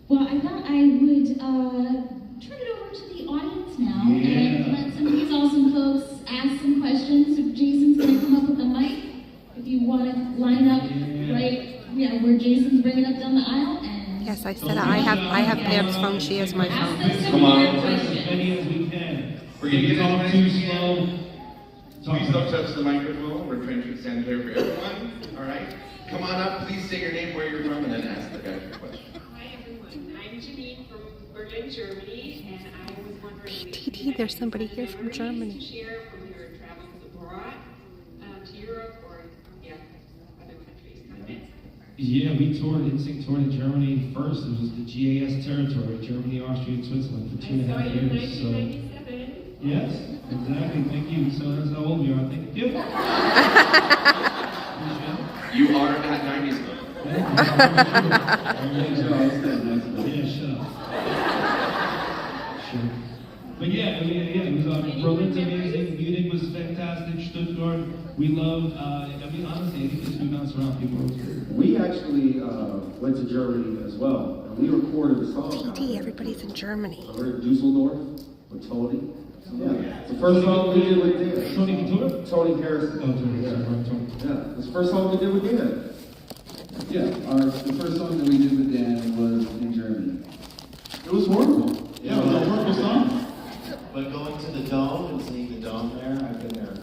Well, I thought I would turn it over to the audience now and let some of these awesome folks ask some questions. If Jason's going to come up with the mic, if you want to line up where Jason's bringing up down the aisle. And Yes, I said I have Pam's phone. She has my phone. Come on. As many as we can. We're gonna get Talk as too many slow. Please don't touch the microphone. We're trying to stand here for everyone. All right. Come on up. Please say your name, where you're from, and then ask the guy your question. Hi everyone. I'm Janine from Berlin, Germany, and I was wondering if TD, there's somebody here from Germany. to share from your travels abroad to Europe or other countries. Comments. Yeah, we toured, NSYNC toured in Germany first. It was the GAS territory, Germany, Austria, and Switzerland for 2.5 years. So, yes, exactly. Thank you. So that's how old we are. Thank you. You are at 90's Club. Yeah, shut up. Sure. But yeah, it was Berlin's amazing, Munich was fantastic, Stuttgart, we loved, honestly, I think this we bounce around, people are great. We actually went to Germany as well, and we recorded a song. TT, everybody's in Germany. We're in Dusseldorf with Tony. Yeah, it's the first song we did with Dan. Tony Couture? Tony Harrison. Oh, Tony, Tony. Yeah, it's the first song we did with Dan. Yeah, the first song that we did with Dan was in Germany. It was horrible. Yeah, it was a horrible song. But going to the Dome and seeing the Dome there, I've been there a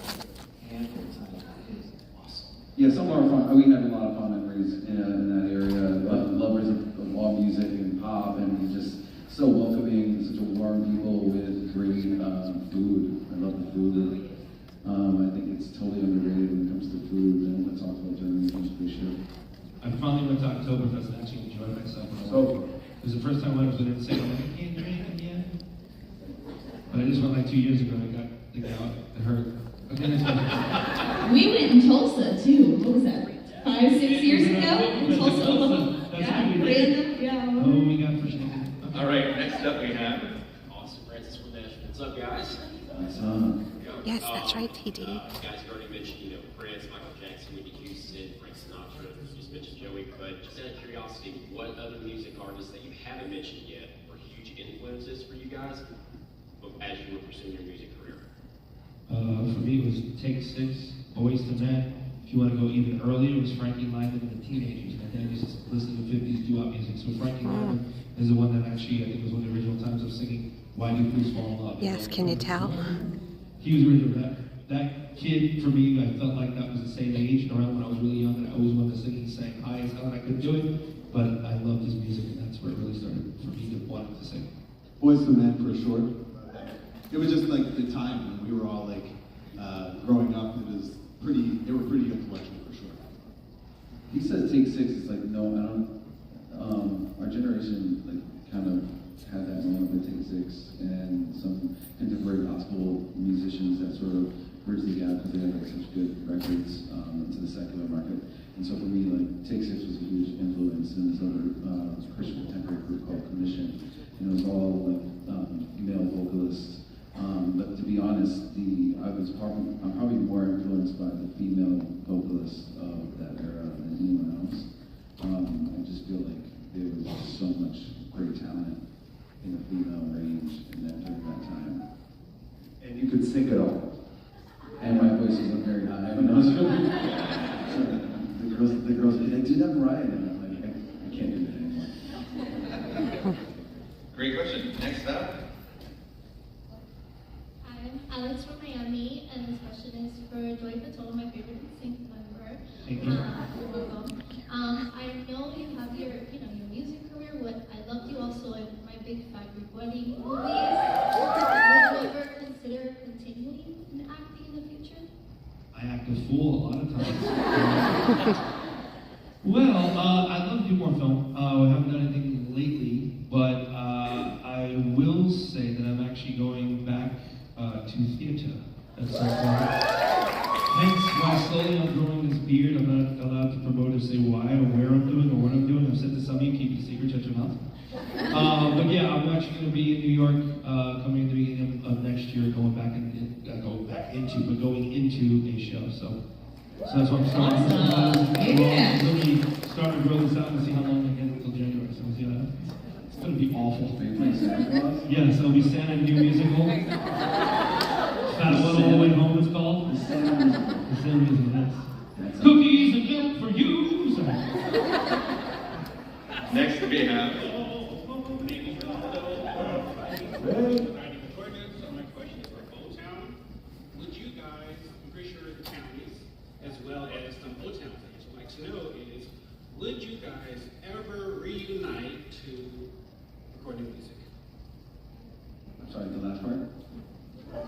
handful of times. It is awesome. Yeah, some of our fun, we had a lot of fun memories in that area. Lovers of all music and pop, and just so welcoming, such a warm people with great food. I love the food. I think it's totally underrated when it comes to food. No one talks about Germany when it comes to this shit. I finally went to Oktoberfest and actually enjoyed myself. It was the first time I was in St. I can't drink it yet. But I just went like 2 years ago and I got the gout. It hurt. We went in Tulsa too. What was that? 5, 6 years ago? In Tulsa, Oklahoma. Yeah, random. Yeah. Oh, we got for sure. All right, next up we have Austin Francis from Nashville. What's up, guys? Yes, that's right, TD. Guys, you already mentioned, Prince, Michael Jackson, Whitney Houston, Frank Sinatra. You just mentioned Joey, but just out of curiosity, what other music artists that you haven't mentioned yet were huge influences for you guys as you were pursuing your music career? For me, it was Take 6, Boys to Men. If you want to go even earlier, it was Frankie Lyman and the Teenagers. My dad used to listen to 50s doo-wop music, so Frankie Lyman is the one that actually, I think, was one of the original times of singing Why Do Fools Fall in Love. Yes, can you tell? He was original. That kid, for me, I felt like that was the same age, around when I was really young, and I always wanted to sing and sang high as hell, and I couldn't do it, but I loved his music, and that's where it really started for me to want to sing. Boys to Men, for sure. It was just like the time when we were all like growing up. They were pretty influential for sure. He says Take 6, it's like, no, I don't, our generation like kind of had that moment with Take 6 and some contemporary gospel musicians that sort of bridge the gap because they had like such good records into the secular market. And so for me, like Take 6 was a huge influence, and this other Christian contemporary group called Commission. And it was all like male vocalists. But to be honest, I'm probably more influenced by the female vocalists of that era than anyone else. I just feel like there was just so much great talent in the female range in that during that time. And you could sing it all. And my voice wasn't very high. When I was the girls would be like, do that right? And I'm like, I can't do that anymore. Great question. Next up. I'm Alex from Miami, and this question is for Joy Fatone, my favorite sync member. Thank you. You're welcome. I know you have your music career. What I loved you also in My Big Fat Greek Wedding movies. Would you ever consider continuing in acting in the future? I act a fool a lot of times. Well, I'd love to do more film. I haven't done anything lately, but I will say that I'm actually going back to theater at some point. Hence why slowly I'm growing this beard. I'm not allowed to promote or say why or where I'm doing or what I'm doing. I've said to some of you, keep it a secret, shut your mouth. But yeah, I'm actually going to be in New York coming at the beginning of next year, going into a show. So that's what I'm starting. Awesome. Yeah. Really starting to grow this out and see how long I get until January. So yeah, it's going to be awful. Yes, it'll be Santa New Musical. Fat One All the Way Home, it's called. The Santa Musical, yes. Cookies and milk for you. Sorry. Next we have. My question is for Old Town. Would you guys, I'm pretty sure the counties, as well as some Old Towns, I just would like to know is, would you guys ever reunite to record new music? I'm sorry, the last part?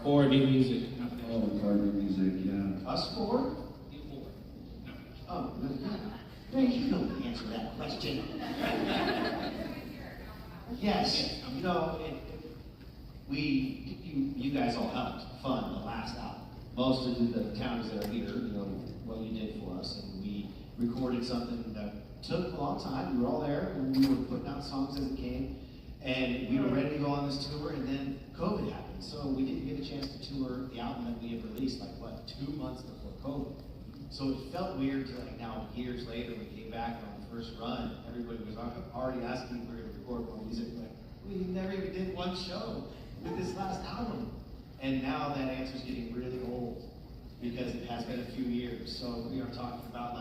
Or new music. Oh, record new music, yeah. Us four? You four. No. Oh, no, you don't answer that question. Yes, you guys all helped fund the last album. Most of the towns that are here, what you did for us, and we recorded something that took a long time. We were all there, and we were putting out songs as it came, And we were ready to go on this tour, and then COVID happened. So we didn't get a chance to tour the album that we had released, 2 months before COVID. So it felt weird to now, years later, we came back on the first run, everybody was already asking if we were going to record more music. We never even did one show with this last album. And now that answer's getting really old because it has been a few years. So we are talking about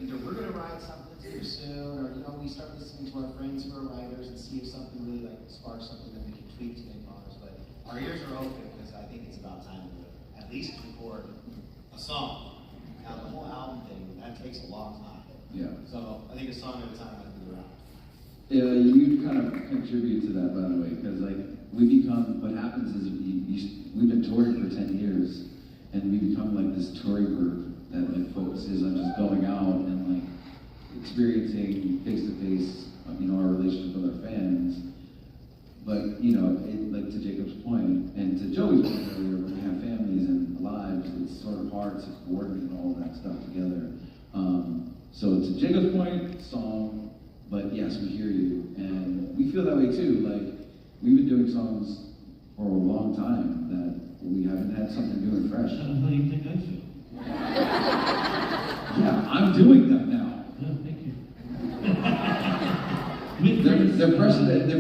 either we're going to write something too soon, or we start listening to our friends who are writers and see if something really sparks something that we can tweak to make ours. But our ears are open because I think it's about time to at least record a song. Now the whole album thing, that takes a long time. Yeah. So I think a song at a time might be around. Yeah, you kind of contribute to that, by the way, because what happens is we've been touring for 10 years, and we become this touring group that focuses on just going out and experiencing face-to-face, our relationship with our fans. But, to Jacob's point, and to Joey's point earlier, when we have families and lives, it's sort of hard to coordinate all that stuff together. So to Jacob's point, song, but yes, we hear you, and we feel that way too. We've been doing songs for a long time that we haven't had something new and fresh. How do you think I feel? Yeah, I'm doing them now. Yeah, thank you. They're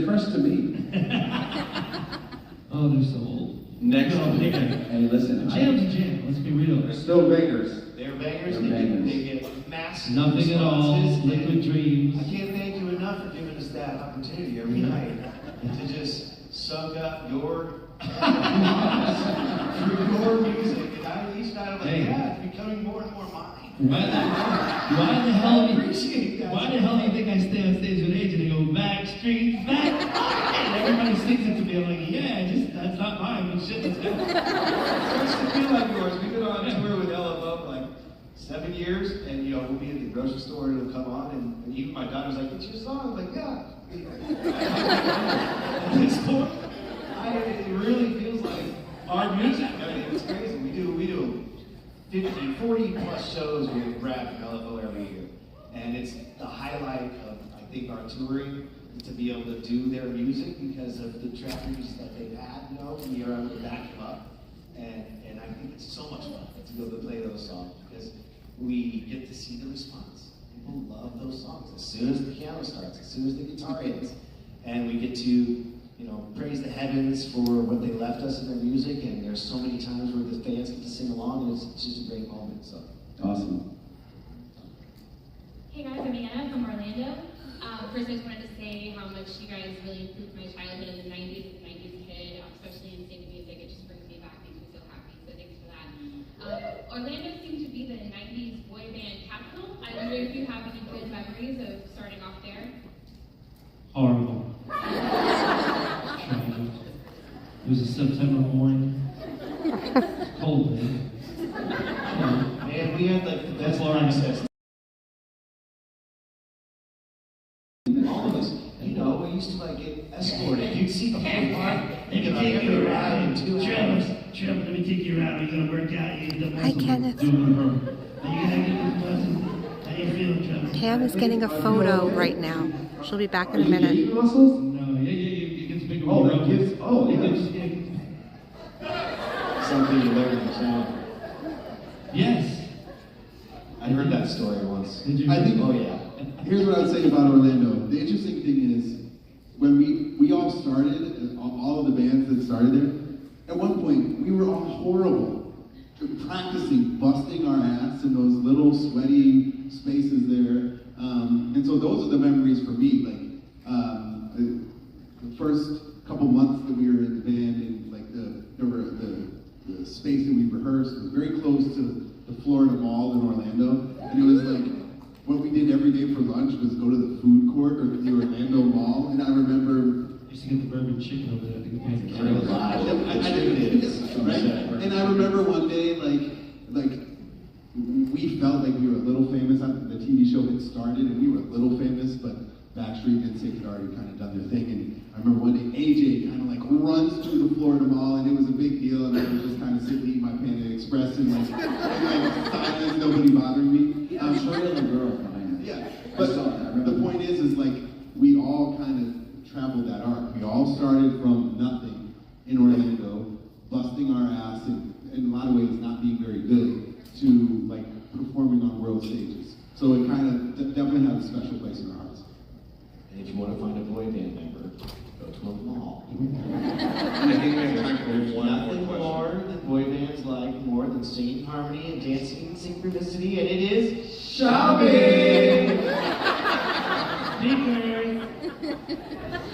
fresh to me. Oh, they're so old. Next. Hey, listen. Jam's a jam. Let's be real. They're still bangers. They're bangers. They get massive Nothing at all. Liquid dreams. I can't thank you enough for giving us that opportunity every night to just soak up your music. And each night I'm it's becoming more and more mine. Why the hell do you think I stay on stage with Age and they go Backstreet Back? And everybody sings it to me. I'm like, that's not mine, but shit, let's go. It starts to feel like yours. We've been on tour with LFO for 7 years, and we'll be at the grocery store and it'll come on, and even my daughter's like, "It's your song." I'm like, "Yeah." At this point, it really feels like our music. It's crazy. We do 50, 40 plus shows with Brad from LFO every year, and it's the highlight of I think our touring to be able to do their music because of the track records that they've had. We are able to back them up, and I think it's so much fun to be able to play those songs because we get to see the response. People love those songs as soon as the piano starts, as soon as the guitar hits, and we get to praise the heavens for what they left us in their music. And there's so many times where the fans get to sing along, and it's just a great moment. So awesome. Hey guys, I'm Anna from Orlando. First, I just wanted to say how much you guys really improved my childhood in the 90s as a 90s kid, especially in singing music. It just brings me back, makes me so happy. So thanks for that. Orlando seemed to be the 90s boy band capital. I wonder if you have any good memories of starting off there. Horrible. It was a September morning. Cold, man. Man, we had the best access. All of us, we used to get escorted. You'd see the whole park. Let me take you around. Trevor, let me take you around. You're gonna work out. Hi, Kenneth. Pam is getting a photo right now. She'll be back in a minute. No, it gets bigger. Something you learned in the shower. Yes. I heard that story once. Did you? I think. Oh yeah. Here's what I would say about Orlando. The interesting thing is, when we all started, all of the bands that started there, at one point we were all horrible. Practicing, busting our ass in those little sweaty spaces there. And so those are the memories for me. The first couple months that we were in the band, and the space that we rehearsed was very close to the Florida Mall in Orlando. And it was what we did every day for lunch was go to the food court or the Orlando Mall. And I remember I used to get the bourbon chicken over there. I think And I remember one day, we felt like we were a little famous. The TV show had started, and we were a little famous, but Backstreet and NSYNC had already kind of done their thing. And I remember one day AJ kind of runs through the Florida Mall, and it was a big deal. And I was just kind of sitting eating my Panda Express and silence, nobody bothering me. Trailing girl behind me. Yeah, but the point is we all kind of traveled that arc. We all started from nothing in Orlando, busting our ass and in a lot of ways not being very good, to like performing on world stages. So it kind of definitely has a special place in our hearts. And if you want to find a boy band member, go to a mall. I think we have time for one Nothing more more question. than boy bands like more than singing harmony and dancing in synchronicity, and it is shopping!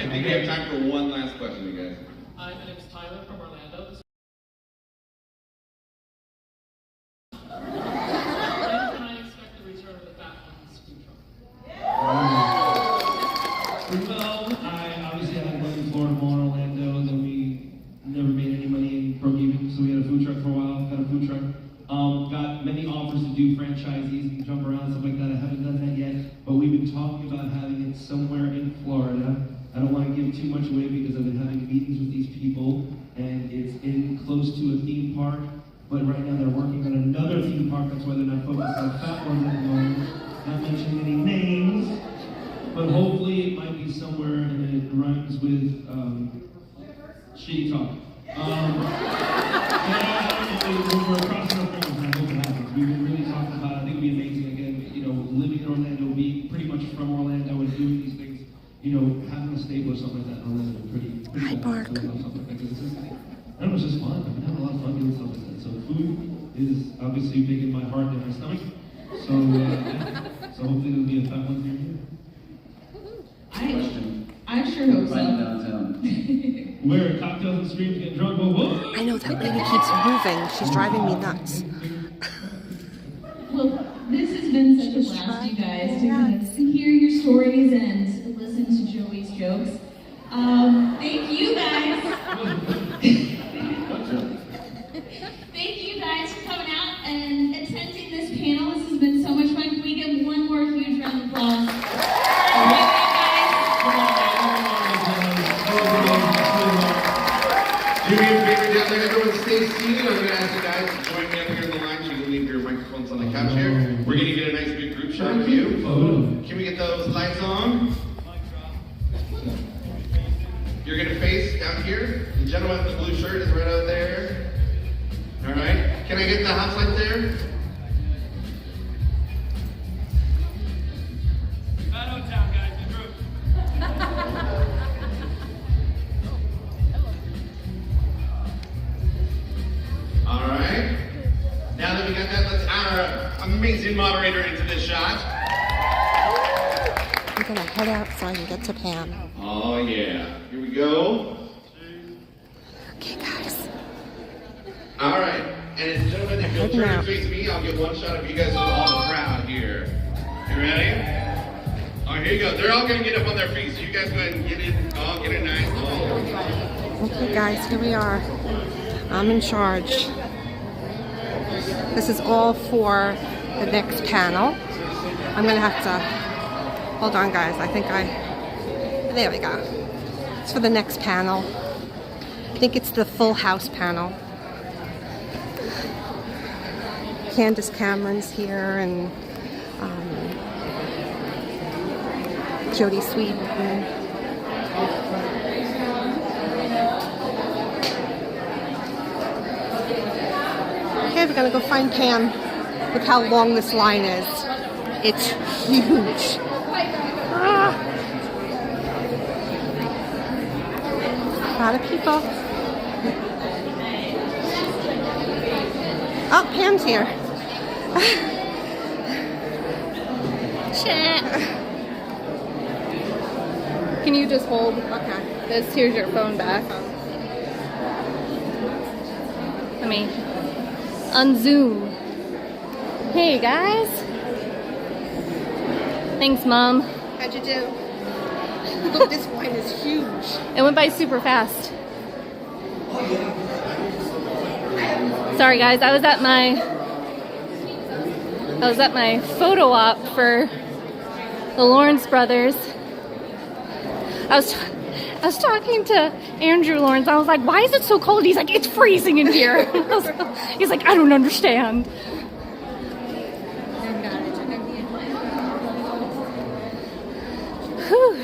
I think we have time for one last question, you guys. Hi, my name is Tyler from Orlando. When can I expect the return of the Fat Ones food truck? Well, I obviously had one in Florida, one in Orlando, and then we never made any money and broke even, so we had a food truck for a while, got a food truck. Got many offers to do franchisees and jump around, stuff like that. I haven't done that yet, but we've been talking about having it somewhere in Florida. I don't want to give too much away because I've been having meetings with these people, and it's in close to a theme park, but right now they're working on another theme park, that's why they're not focused on Fat Ones at the moment. Not mentioning any names, but hopefully it might be somewhere and it rhymes with shitty talk. We're across enough rivers, and I hope it happens. We've been really talking about it. I think it'd be amazing again, you know, living in Orlando, being pretty much from Orlando and doing these things, you know, having a stable or something like that in Orlando would be pretty cool. Mark. So, something like this. I don't know, it's just fun. I've been having a lot of fun doing stuff like that. So food is obviously big in my heart and my stomach. So, so hopefully there'll be a Fat One near here. I sure hope so. Right downtown. Where cocktails and streams, getting drunk, whoa. I know that lady keeps moving. She's driving me nuts. Well, this has been such a blast, you guys, to kind of hear your stories and listen to Joey's jokes. Thank you guys. Thank you guys for coming out and attending this panel. This has been so much fun. Can we give one more huge round of applause? Do me a favor down there, everyone stay seated. I'm going to ask you guys to join me up here in the line. You can leave your microphones on the couch here. We're going to get a nice big group shot of you. Can we get those lights on? You're going to face down here. The gentleman with the blue shirt is right out there. All right. Can I get the house light there? Battle Town, guys, the group. All right. Now that we got that, let's add our amazing moderator into this shot. I'm gonna head outside and get to Pam. Oh yeah. Here we go. Okay, guys. All right. And gentlemen, if you'll turn and face me, I'll get one shot of you guys with all the crowd here. You ready? All right, here you go. They're all gonna get up on their feet, so you guys go ahead and get it. All get it nice. Okay, guys, here we are. I'm in charge. This is all for the next panel. I'm gonna have to, hold on guys, there we go. It's for the next panel. I think it's the Full House panel. Candace Cameron's here and Jodie Sweeten. Okay, we're gonna go find Pam. Look how long this line is. It's huge. Ah. A lot of people. Oh, Pam's here. Chat. Can you just hold? Okay. Here's your phone back. Let me unzoom. Hey guys. Thanks, Mom. How'd you do? Look, this line is huge. It went by super fast. Sorry guys, I was at my photo op for the Lawrence brothers. I was talking to Andrew Lawrence. I was like, why is it so cold? He's like, it's freezing in here. He's like, I don't understand. Whew.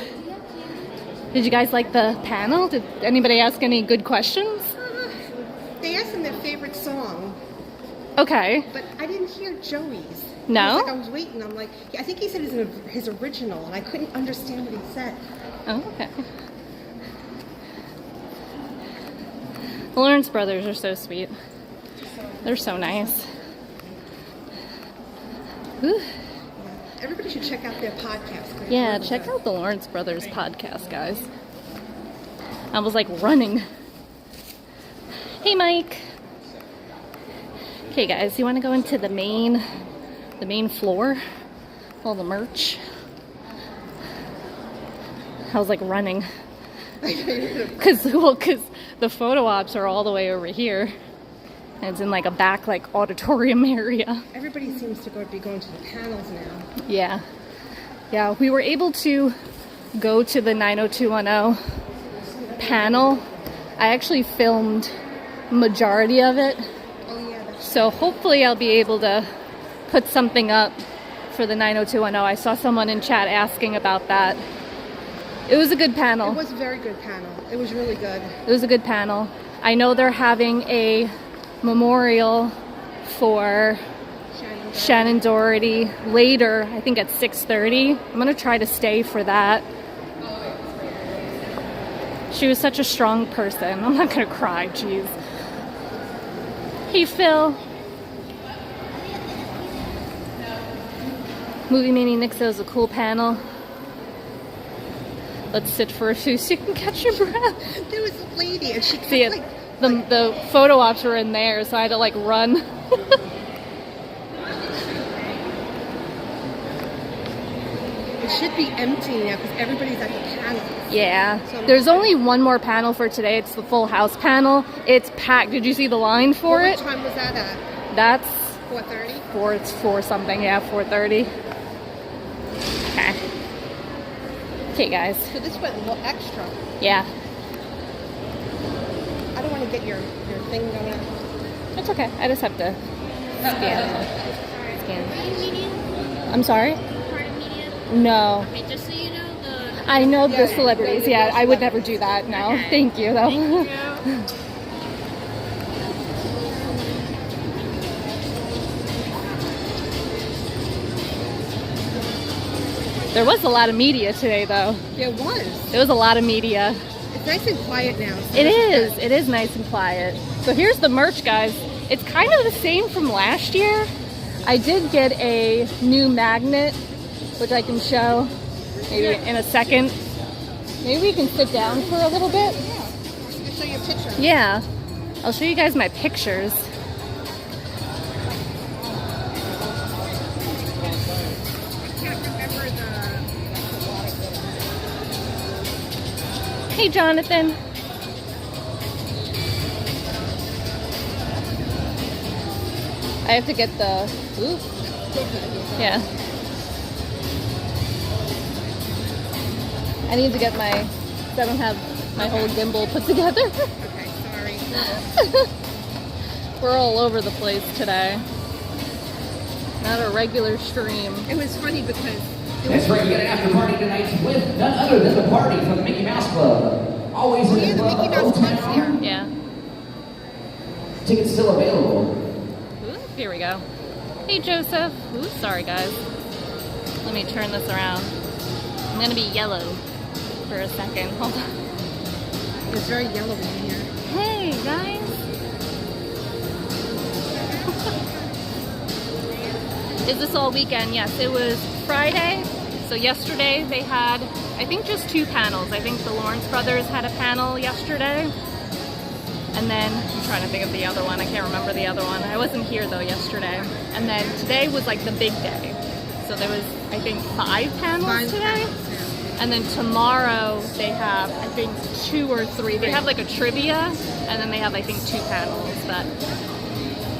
Did you guys like the panel? Did anybody ask any good questions? They asked them their favorite song, Okay. but I didn't hear Joey's. No? I was waiting. I'm like, I think he said his original, and I couldn't understand what he said. Oh, okay. The Lawrence brothers are so sweet. They're so nice. Whew. Everybody should check out their podcast. Yeah, check out the Lawrence brothers podcast, guys. I was like running. Hey, Mike. Okay, guys, you want to go into the main floor? All the merch. I was like running. Because the photo ops are all the way over here. And it's in like a back like auditorium area. Everybody seems to be going to the panels now. Yeah. Yeah, we were able to go to the 90210 panel. I actually filmed majority of it. Oh yeah. So hopefully I'll be able to put something up for the 90210. I saw someone in chat asking about that. It was a good panel. It was a very good panel. It was really good. It was a good panel. I know they're having a memorial for Shannon Doherty later, I think at 6:30. I'm gonna try to stay for that. She was such a strong person. I'm not gonna cry, jeez. Hey, Phil. Movie Mania Nixo is a cool panel. Let's sit for a few so you can catch your breath. There was a lady and she See it. The photo ops were in there, so I had to like run. It should be empty now because everybody's at the panel. Yeah. There's only one more panel for today. It's the Full House panel. It's packed. Did you see the line for it? What time was that at? That's 4:30? It's 4 something. Yeah, 4:30. Okay. Okay, guys. So this went a little extra. Yeah. I don't want to get your thing going on. It's okay. I just have to scan. I'm sorry? No. Okay, just so you know, I know the celebrities. Yeah, I would never do that. No. Okay. Thank you, though. Thank you. There was a lot of media today, though. Yeah, it was. There was a lot of media. It's nice and quiet now. So It is. It is nice and quiet. So here's the merch, guys. It's kind of the same from last year. I did get a new magnet, which I can show maybe in a second. Maybe we can sit down for a little bit. Yeah. I'll show you a picture. Yeah. I'll show you guys my pictures. I can't remember Hey, Jonathan. I have to get the... Ooh. Yeah. I need to get my... I don't have my whole gimbal put together. Okay, sorry. We're all over the place today. Not a regular stream. It was funny because... That's right, you got an after party tonight with none other than the party from the Mickey Mouse Club. Always in the club. Mickey Mouse Club's here. Yeah. Tickets still available. Ooh, here we go. Hey, Joseph. Ooh, sorry, guys. Let me turn this around. I'm gonna be yellow for a second. Hold on. It's very yellow in here. Hey, guys. Is this all weekend? Yes, it was Friday. So yesterday they had, I think, just 2 panels. I think the Lawrence brothers had a panel yesterday. And then, I'm trying to think of the other one. I can't remember the other one. I wasn't here though yesterday. And then today was like the big day. So there was, I think, 5 panels today. And then tomorrow they have, I think, 2 or 3. They have like a trivia, and then they have, I think, 2 panels. But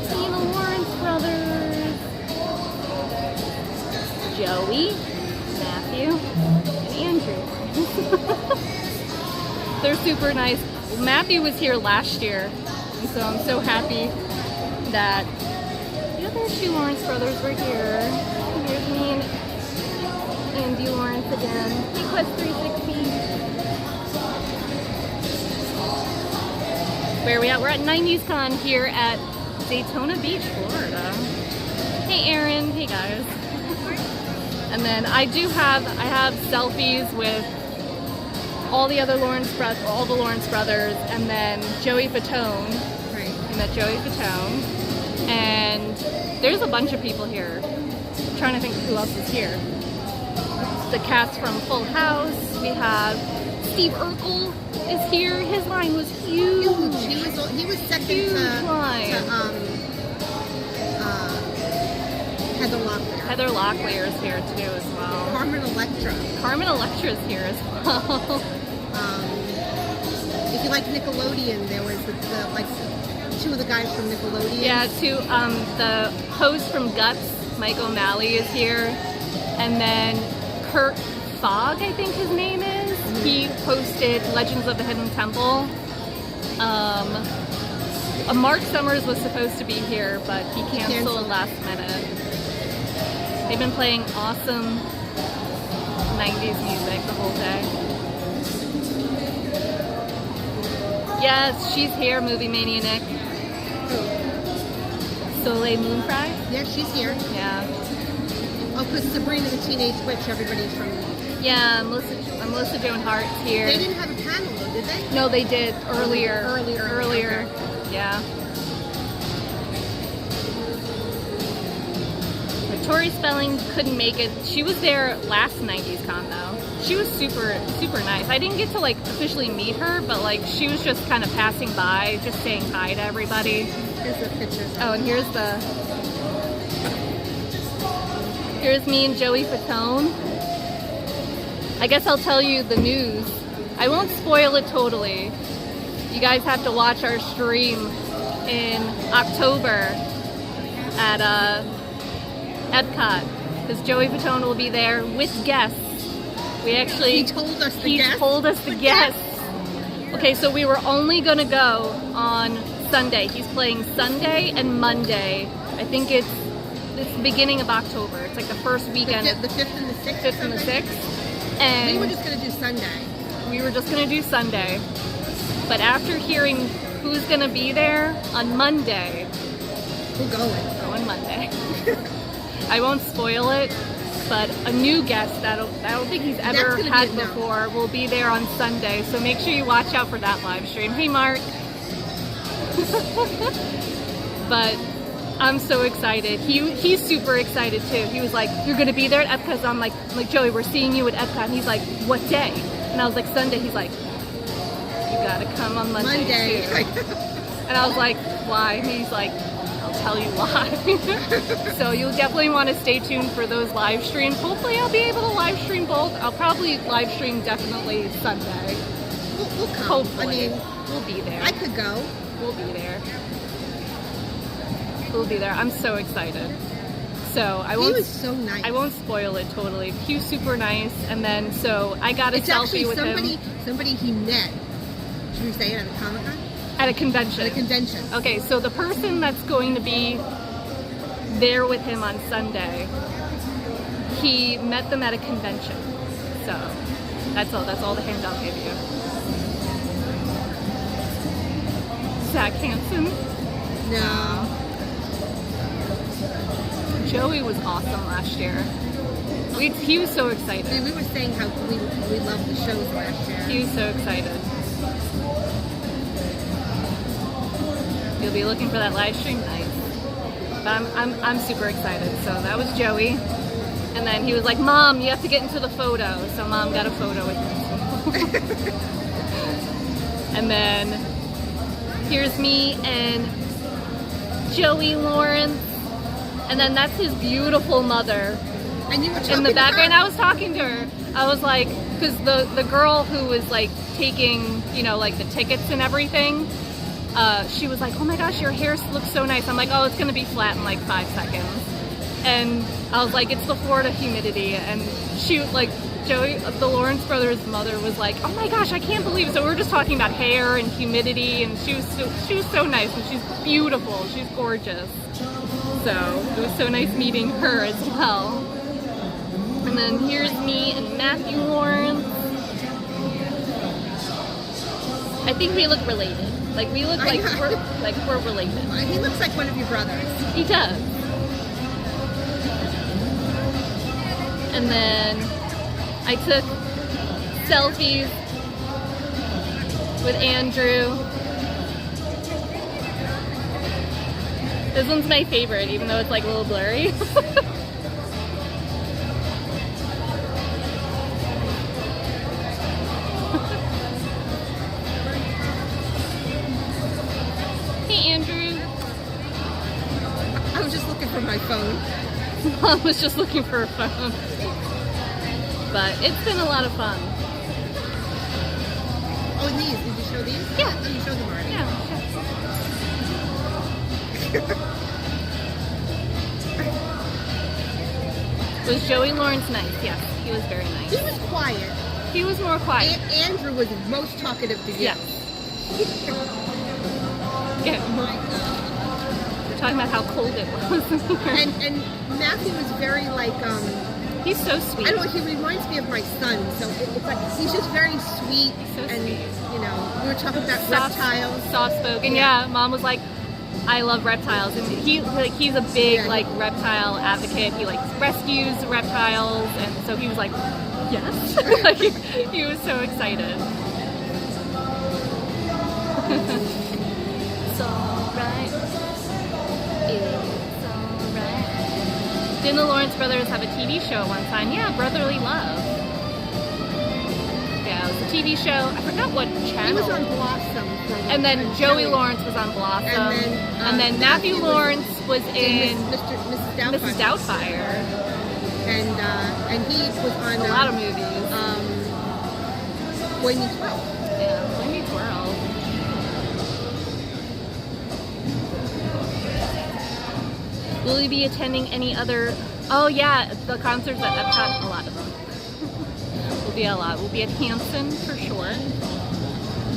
see the Lawrence brothers. Joey, Matthew, and Andrew. They're super nice. Matthew was here last year, and so I'm so happy that the other 2 Lawrence brothers were here. Here's me and Andy Lawrence again. Hey, Quest 360. Where are we at? We're at 90's Con here at Daytona Beach, Florida. Hey Aaron, hey guys. And then I have selfies with all the Lawrence brothers, and then Joey Fatone. Right. We met Joey Fatone. And there's a bunch of people here. I'm trying to think of who else is here. The cast from Full House. We have Steve Urkel is here. His line was huge. He was second Huge to line. Heather Locklear. Heather Locklear is here too as well. Carmen Electra. Carmen Electra is here as well. If you like Nickelodeon, there was like two of the guys from Nickelodeon. Yeah, the host from Guts, Mike O'Malley, is here. And then Kurt Fogg, I think his name is. He hosted Legends of the Hidden Temple. Mark Summers was supposed to be here, but he canceled last minute. They've been playing awesome 90's music the whole day. Yes, she's here, Movie Mania Nick. Soleil Moon Fry? Yeah, she's here. Yeah. Oh, because Sabrina the Teenage Witch, everybody's from... Yeah, Melissa Joan Hart's here. They didn't have a panel though, did they? No, they did earlier. Earlier. Yeah. Tori Spelling couldn't make it. She was there last 90's Con though. She was super nice. I didn't get to like officially meet her, but like she was just kind of passing by, just saying hi to everybody. Here's the pictures. Oh, and here's me and Joey Fatone. I guess I'll tell you the news. I won't spoil it totally. You guys have to watch our stream in October at Epcot, because Joey Fatone will be there with guests. He told us the guests. Okay, so we were only gonna go on Sunday. He's playing Sunday and Monday. I think it's the beginning of October. It's like the first weekend. The 5th and the 6th. 5th and the 6th. And we were just gonna do Sunday. We were just gonna do Sunday. But after hearing who's gonna be there on Monday, we're going. Going Monday. I won't spoil it, but a new guest that I don't think he's ever had before will be there on Sunday. So make sure you watch out for that live stream. Hey, Mark. But I'm so excited. He's super excited too. He was like, "You're gonna be there at Epcot?" I'm like Joey, we're seeing you at Epcot. And he's like, "What day?" And I was like, "Sunday." He's like, "You gotta come on Monday too." And I was like, "Why?" And he's like, "I'll tell you why." So you'll definitely want to stay tuned for those live streams. Hopefully I'll be able to live stream both. I'll probably live stream definitely Sunday. We'll come. Hopefully. I mean, we'll be there. I could go. We'll be there. We'll be there. I'm so excited. So He was so nice. I won't spoil it totally. He was super nice, and then so I got a selfie with him. Somebody he met. Should we say it at a Comic-Con? At a convention. At a convention. Okay, so the person that's going to be there with him on Sunday, he met them at a convention. So that's all the hint I'll give you. Zach Hansen? No. Joey was awesome last year. He was so excited. We were saying how we loved the shows last year. He was so excited. You'll be looking for that live stream night. But I'm super excited. So that was Joey. And then he was like, "Mom, you have to get into the photo." So Mom got a photo with him. And then here's me and Joey Lawrence. And then that's his beautiful mother. And you were talking in the background. to her. I was talking to her. I was like, because the girl who was like taking, like the tickets and everything, she was like, "Oh my gosh, your hair looks so nice." I'm like, "Oh, it's gonna be flat in like 5 seconds." And I was like, "It's the Florida humidity." And she like, Joey, the Lawrence brothers' mother was like, "Oh my gosh, I can't believe it." So we were just talking about hair and humidity, and she was so nice, and she's beautiful. She's gorgeous. So it was so nice meeting her as well. And then here's me and Matthew Lawrence. I think we look related. Like we look like we're related. He looks like one of your brothers. He does. And then I took selfies with Andrew. This one's my favorite, even though it's like a little blurry. Hey, Andrew. I was just looking for my phone. Mom was just looking for a phone. But it's been a lot of fun. Oh, and these. Did you show these? Yeah. Oh, you showed them already. Yeah. Was Joey Lawrence nice? Yes, he was very nice. He was quiet. He was more quiet. Andrew was most talkative to you. Yeah. Yeah. We're talking about how cold it was. and Matthew was very like he's so sweet. I don't know, he reminds me of my son. So it's like he's just very sweet sweet. You know, we were talking about reptiles. Soft spoken. Yeah, Mom was like, I love reptiles, and he's a big like reptile advocate. He like rescues reptiles, and so he was like, yes. Like, he was so excited. It's alright. It's alright. Didn't the Lawrence brothers have a TV show one time? Yeah, Brotherly Love. Yeah, it was a TV show. I forgot what channel. He was on Blossom. And then Joey Lawrence was on Blossom. And then Matthew Lawrence was in Mrs. Doubtfire. And he was on a lot of movies. Boy Meets World. Yeah, Boy Meets World. Will you be attending any other? Oh yeah, the concerts at Epcot. A lot of them. Will be a lot. We'll be at Hanson for sure.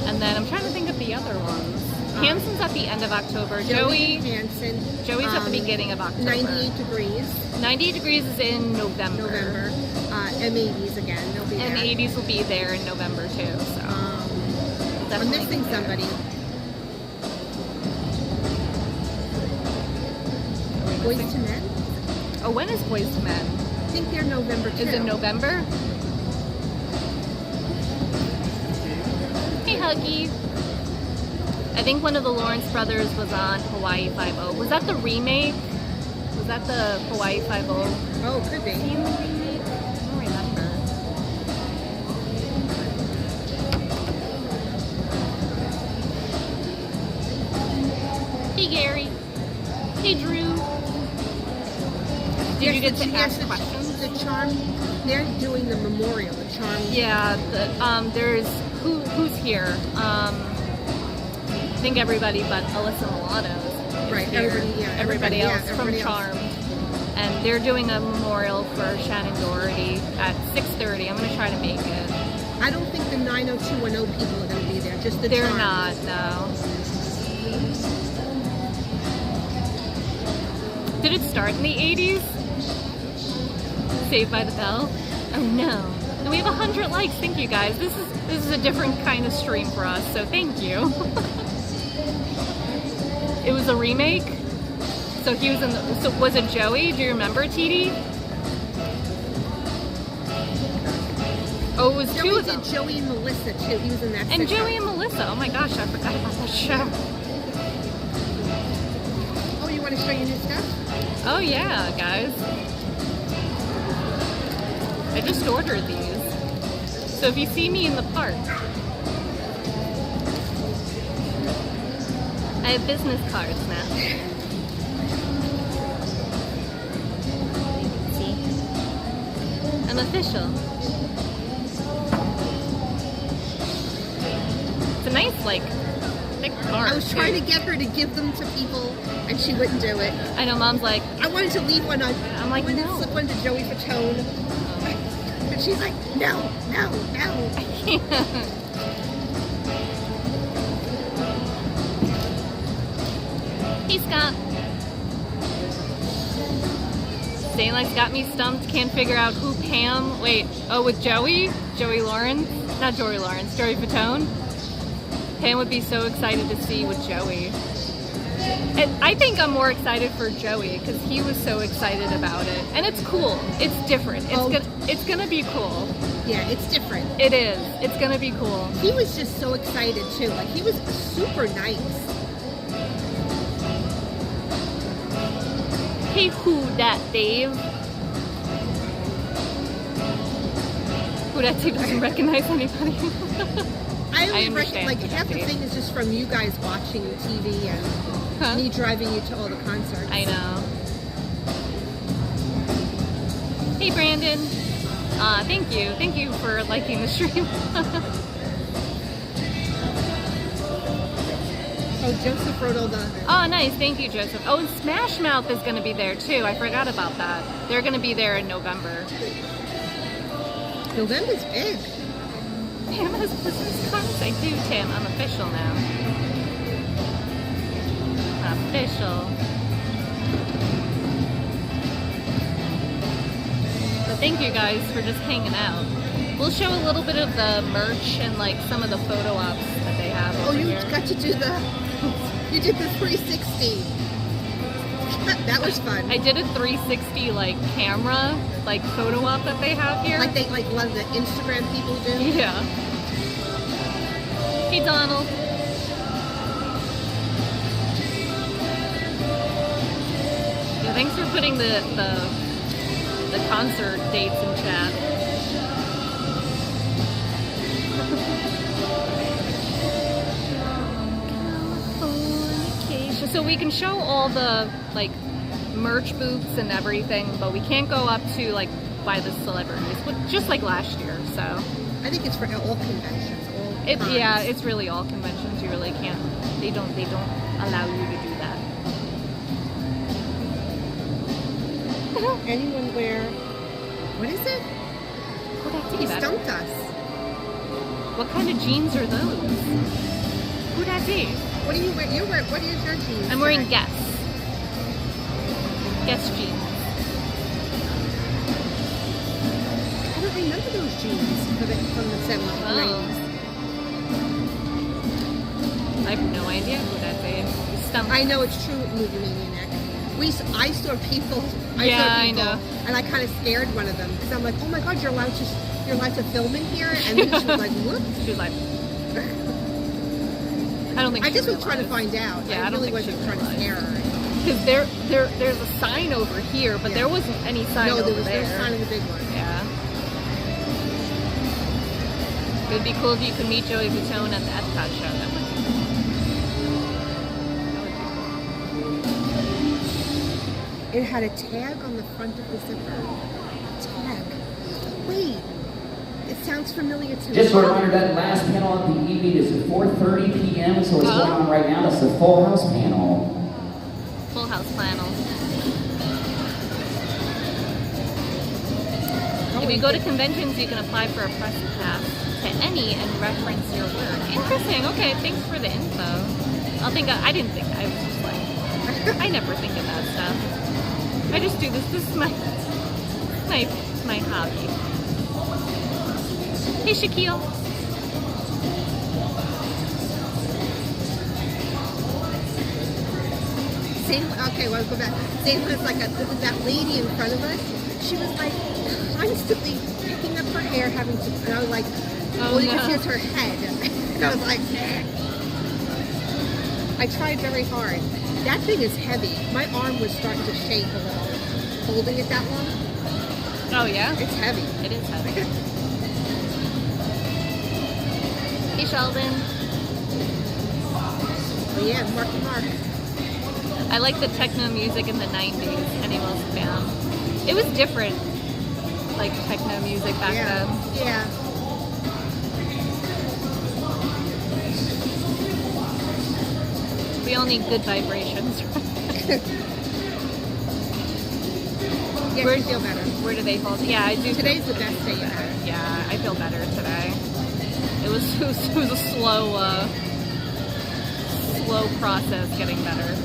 And then I'm trying to think of the other ones. Hanson's at the end of October. Joey's at the beginning of October. 98 Degrees. 98 Degrees is in November. M80s again. They'll be there. M80s will be there in November too. So I'm missing somebody. Boys to Men? Oh, when is Boys to Men? I think they're November too. Is it November? Hey, Huggy. I think one of the Lawrence brothers was on Hawaii 5-0. Was that the remake? Was that the Hawaii 5-0? Oh, could be. I don't remember. Hey, Gary. Hey, Drew. Did you get to ask questions? The Charm, they're doing the memorial, the Charm. Yeah, there's, who's here? I think everybody but Alyssa Milano's. Right, everybody else from Charmed. And they're doing a memorial for Shannon Doherty at 6:30. I'm going to try to make it. I don't think the 90210 people are going to be there, just the They're Charmed. not, no. Did it start in the 80s? Saved by the Bell? Oh no. And we have 100 likes. Thank you guys. This is a different kind of stream for us, so thank you. It was a remake. So he was in the, so was it Joey? Do you remember, TD? Oh, it was two of them. Joey and Melissa too. He was in that. And Joey and Melissa. Oh my gosh, I forgot about that show. Oh, you want to show your new stuff? Oh yeah, guys. I just ordered these. So if you see me in the park, I have business cards now. See? I'm official. It's a nice, like, thick card. I was trying to get her to give them to people, and she wouldn't do it. I know, Mom's like... I wanted to leave one on. I'm like, no. I wanted to slip one to Joey Fatone. But she's like, no. I can't. Hey, Scott. Daylight's got me stumped. Can't figure out who Pam... Wait. Oh, with Joey? Joey Lawrence? Not Joey Lawrence. Joey Fatone? Pam would be so excited to see with Joey. And I think I'm more excited for Joey because he was so excited about it. And it's cool. It's different. It's gonna be cool. Yeah, it's different. It is. It's gonna be cool. He was just so excited too. Like, he was super nice. Hey, who dat, Dave? Who dat Dave doesn't recognize anybody. I only understand like who dat half the Dave. thing is just from you guys watching TV and me driving you to all the concerts. I know. Hey, Brandon. Thank you. Thank you for liking the stream. Oh, Joseph wrote all the... Oh, nice. Thank you, Joseph. Oh, and Smash Mouth is going to be there, too. I forgot about that. They're going to be there in November. November's big. Tam has business cards? I do, Tam. I'm official now. Official. So thank you guys for just hanging out. We'll show a little bit of the merch and like some of the photo ops that they have over you here. got to do you did the 360. That was fun. I did a 360 like camera, like photo op that they have here. Like a lot of the Instagram people do? Yeah. Hey, Donald. Yeah, thanks for putting the concert dates in chat. So we can show all the like merch booths and everything, but we can't go up to like by the celebrities, just like last year. So I think it's for all conventions. Yeah, it's really all conventions. You really can't. They don't allow you to do that. Anyone wear? What is it? He stumped us. What kind of jeans are those? Who that be? What do you wear? What is your jeans? I'm wearing Guess. Guess jeans. I don't remember those jeans from the 70s. Oh. I have no idea who that is. I know it's true, Movie Maniac. I saw people. I know. And I kind of scared one of them because I'm like, oh my god, you're allowed to film in here, and then she was like, whoops. She was like, I don't think. I just was trying to find out. Yeah, I really wasn't trying to scare her. Because there's a sign over here, but there wasn't any sign over there. No, there was no sign of the big one. Yeah. It would be cool if you could meet Joey Fatone at the Epcot show. That would be cool. It had a tag on the front of the zipper. Tag. Wait. It sounds familiar to me. Just a reminder that last panel of the evening is at 4:30 p.m. So what's going on right now? That's the Full House panel. Full House panel. If you go to conventions, you can apply for a press pass to any and reference your work. Interesting. Okay, thanks for the info. I didn't think. I was just like, I never think of that stuff. I just do this. This is my hobby. Hey, Shaquille. Okay, well, go back. Same was like that lady in front of us. She was like constantly picking up her hair, and I was like, you can see it's her head. And I was like, I tried very hard. That thing is heavy. My arm was starting to shake a little, holding it that long. Oh, yeah? It's heavy. It is heavy. Hey, Sheldon. Oh, yeah, Mark. I like the techno music in the 90s. Anyone's a fan. It was different, like techno music back then. Yeah. We all need good vibrations. Yeah, you feel better. Where do they hold? Yeah, I do. Today's the best day ever. Yeah, I feel better today. It was a slow process getting better.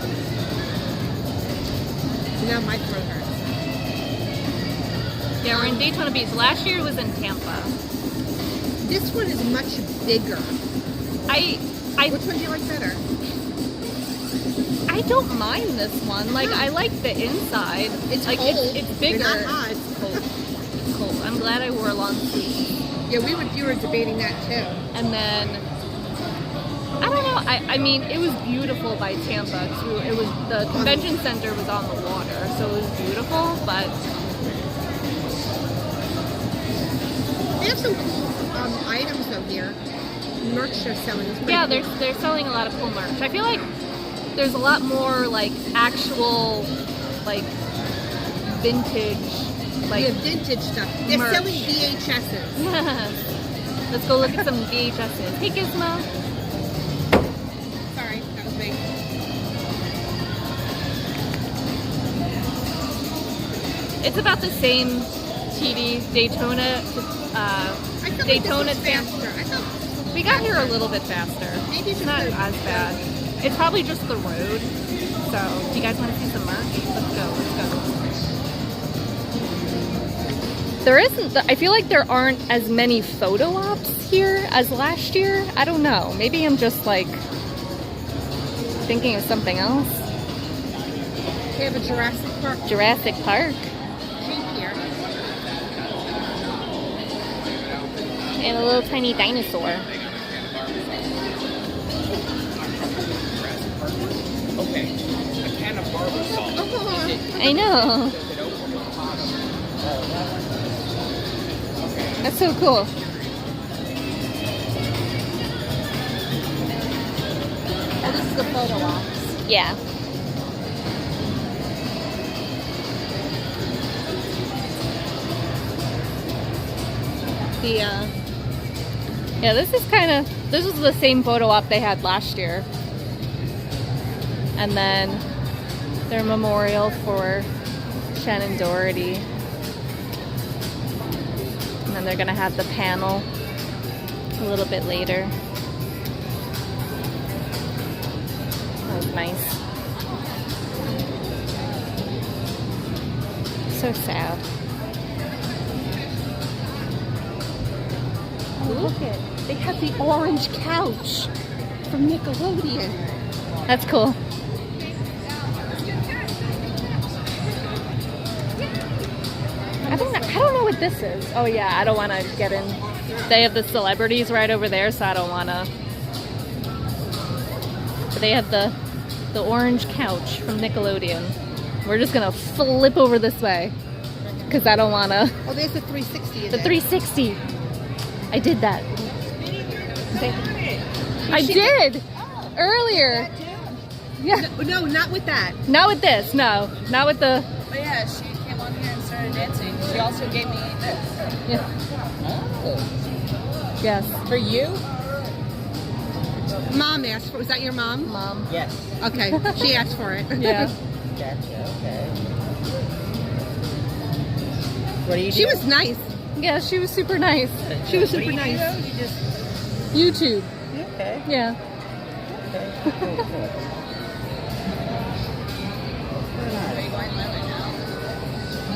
Now my throat hurts. Yeah, we're in Daytona Beach. Last year was in Tampa. This one is much bigger. Which one do you like better? I don't mind this one. Like, I like the inside. It's like cold. It's bigger. You're not hot. It's cold. It's cold. I'm glad I wore long sleeves. Yeah, you were debating that too. And then I don't know. I mean, it was beautiful by Tampa too. It was the convention center was on the water, so it was beautiful. But they have some cool items though here. Merch they're selling. Is pretty yeah, cool. they're selling a lot of cool merch. I feel like there's a lot more like actual like vintage. Like yeah, vintage stuff. They're merch. selling VHSs. Yes. Let's go look at some VHSs. Hey, Gizmo. Sorry, that was me. It's about the same TV, Daytona. Daytona. Faster. I thought we got here a little bit faster. Maybe it's not as bad. It's probably just the road. So, do you guys want to see some merch? Let's go. Let's go. There isn't. I feel like there aren't as many photo ops here as last year. I don't know. Maybe I'm just like thinking of something else. They have a Jurassic Park. Jurassic Park. Jeep here. And a little tiny dinosaur. Okay, a can of barber salt. I know. That's so cool. Oh, this is the photo ops. Yeah. Yeah, this was the same photo op they had last year. And then their memorial for Shannon Doherty. And then they're gonna have the panel a little bit later. That was nice. So sad. Look at, they have the orange couch from Nickelodeon. That's cool. I don't know what this is. Oh yeah, I don't want to get in. They have the celebrities right over there, so I don't want to. But they have the orange couch from Nickelodeon. We're just gonna flip over this way because I don't want to. Oh, there's the 360. The 360. I did that. I did earlier. Yeah. No, not with that. Not with this. No, not with the. But yeah, she came on here and started dancing. She also gave me this. Yeah. Oh. Yes. For you? Mom asked for. Was that your mom? Mom. Yes. Okay, she asked for it. Yeah. Gotcha. Okay. What do you do? She was nice. Yeah, she was super nice. She was What do super you nice. do? You just YouTube. okay. Yeah. Okay. Cool, cool.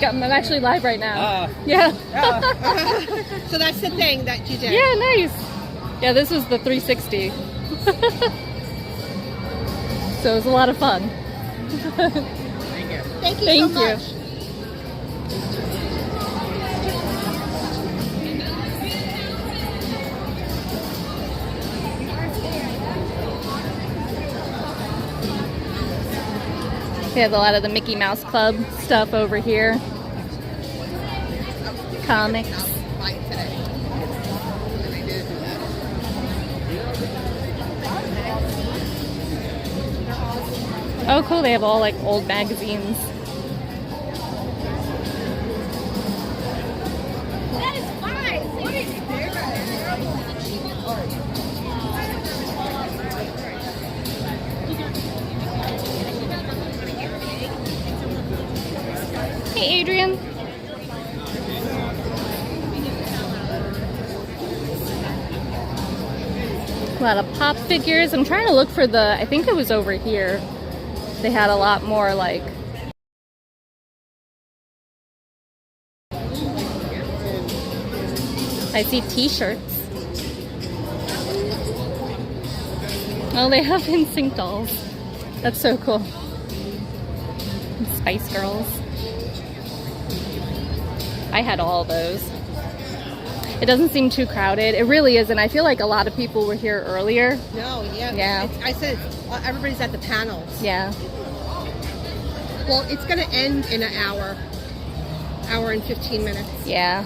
I'm actually live right now. Yeah. So that's the thing that you did. Yeah, nice. Yeah, this was the 360. So it was a lot of fun. Thank you Thank so you. much. They have a lot of the Mickey Mouse Club stuff over here. Comics. Oh, cool. They have all like old magazines. That is fine. What is Hey, Adrian. A lot of pop figures. I'm trying to look for the, I think it was over here. They had a lot more like I see t-shirts. Oh, they have NSYNC dolls. That's so cool. And Spice Girls. I had all those. It doesn't seem too crowded. It really isn't. I feel like a lot of people were here earlier. No, yeah. Yeah. I said everybody's at the panels. Yeah. Well, it's going to end in an hour. Hour and 15 minutes. Yeah.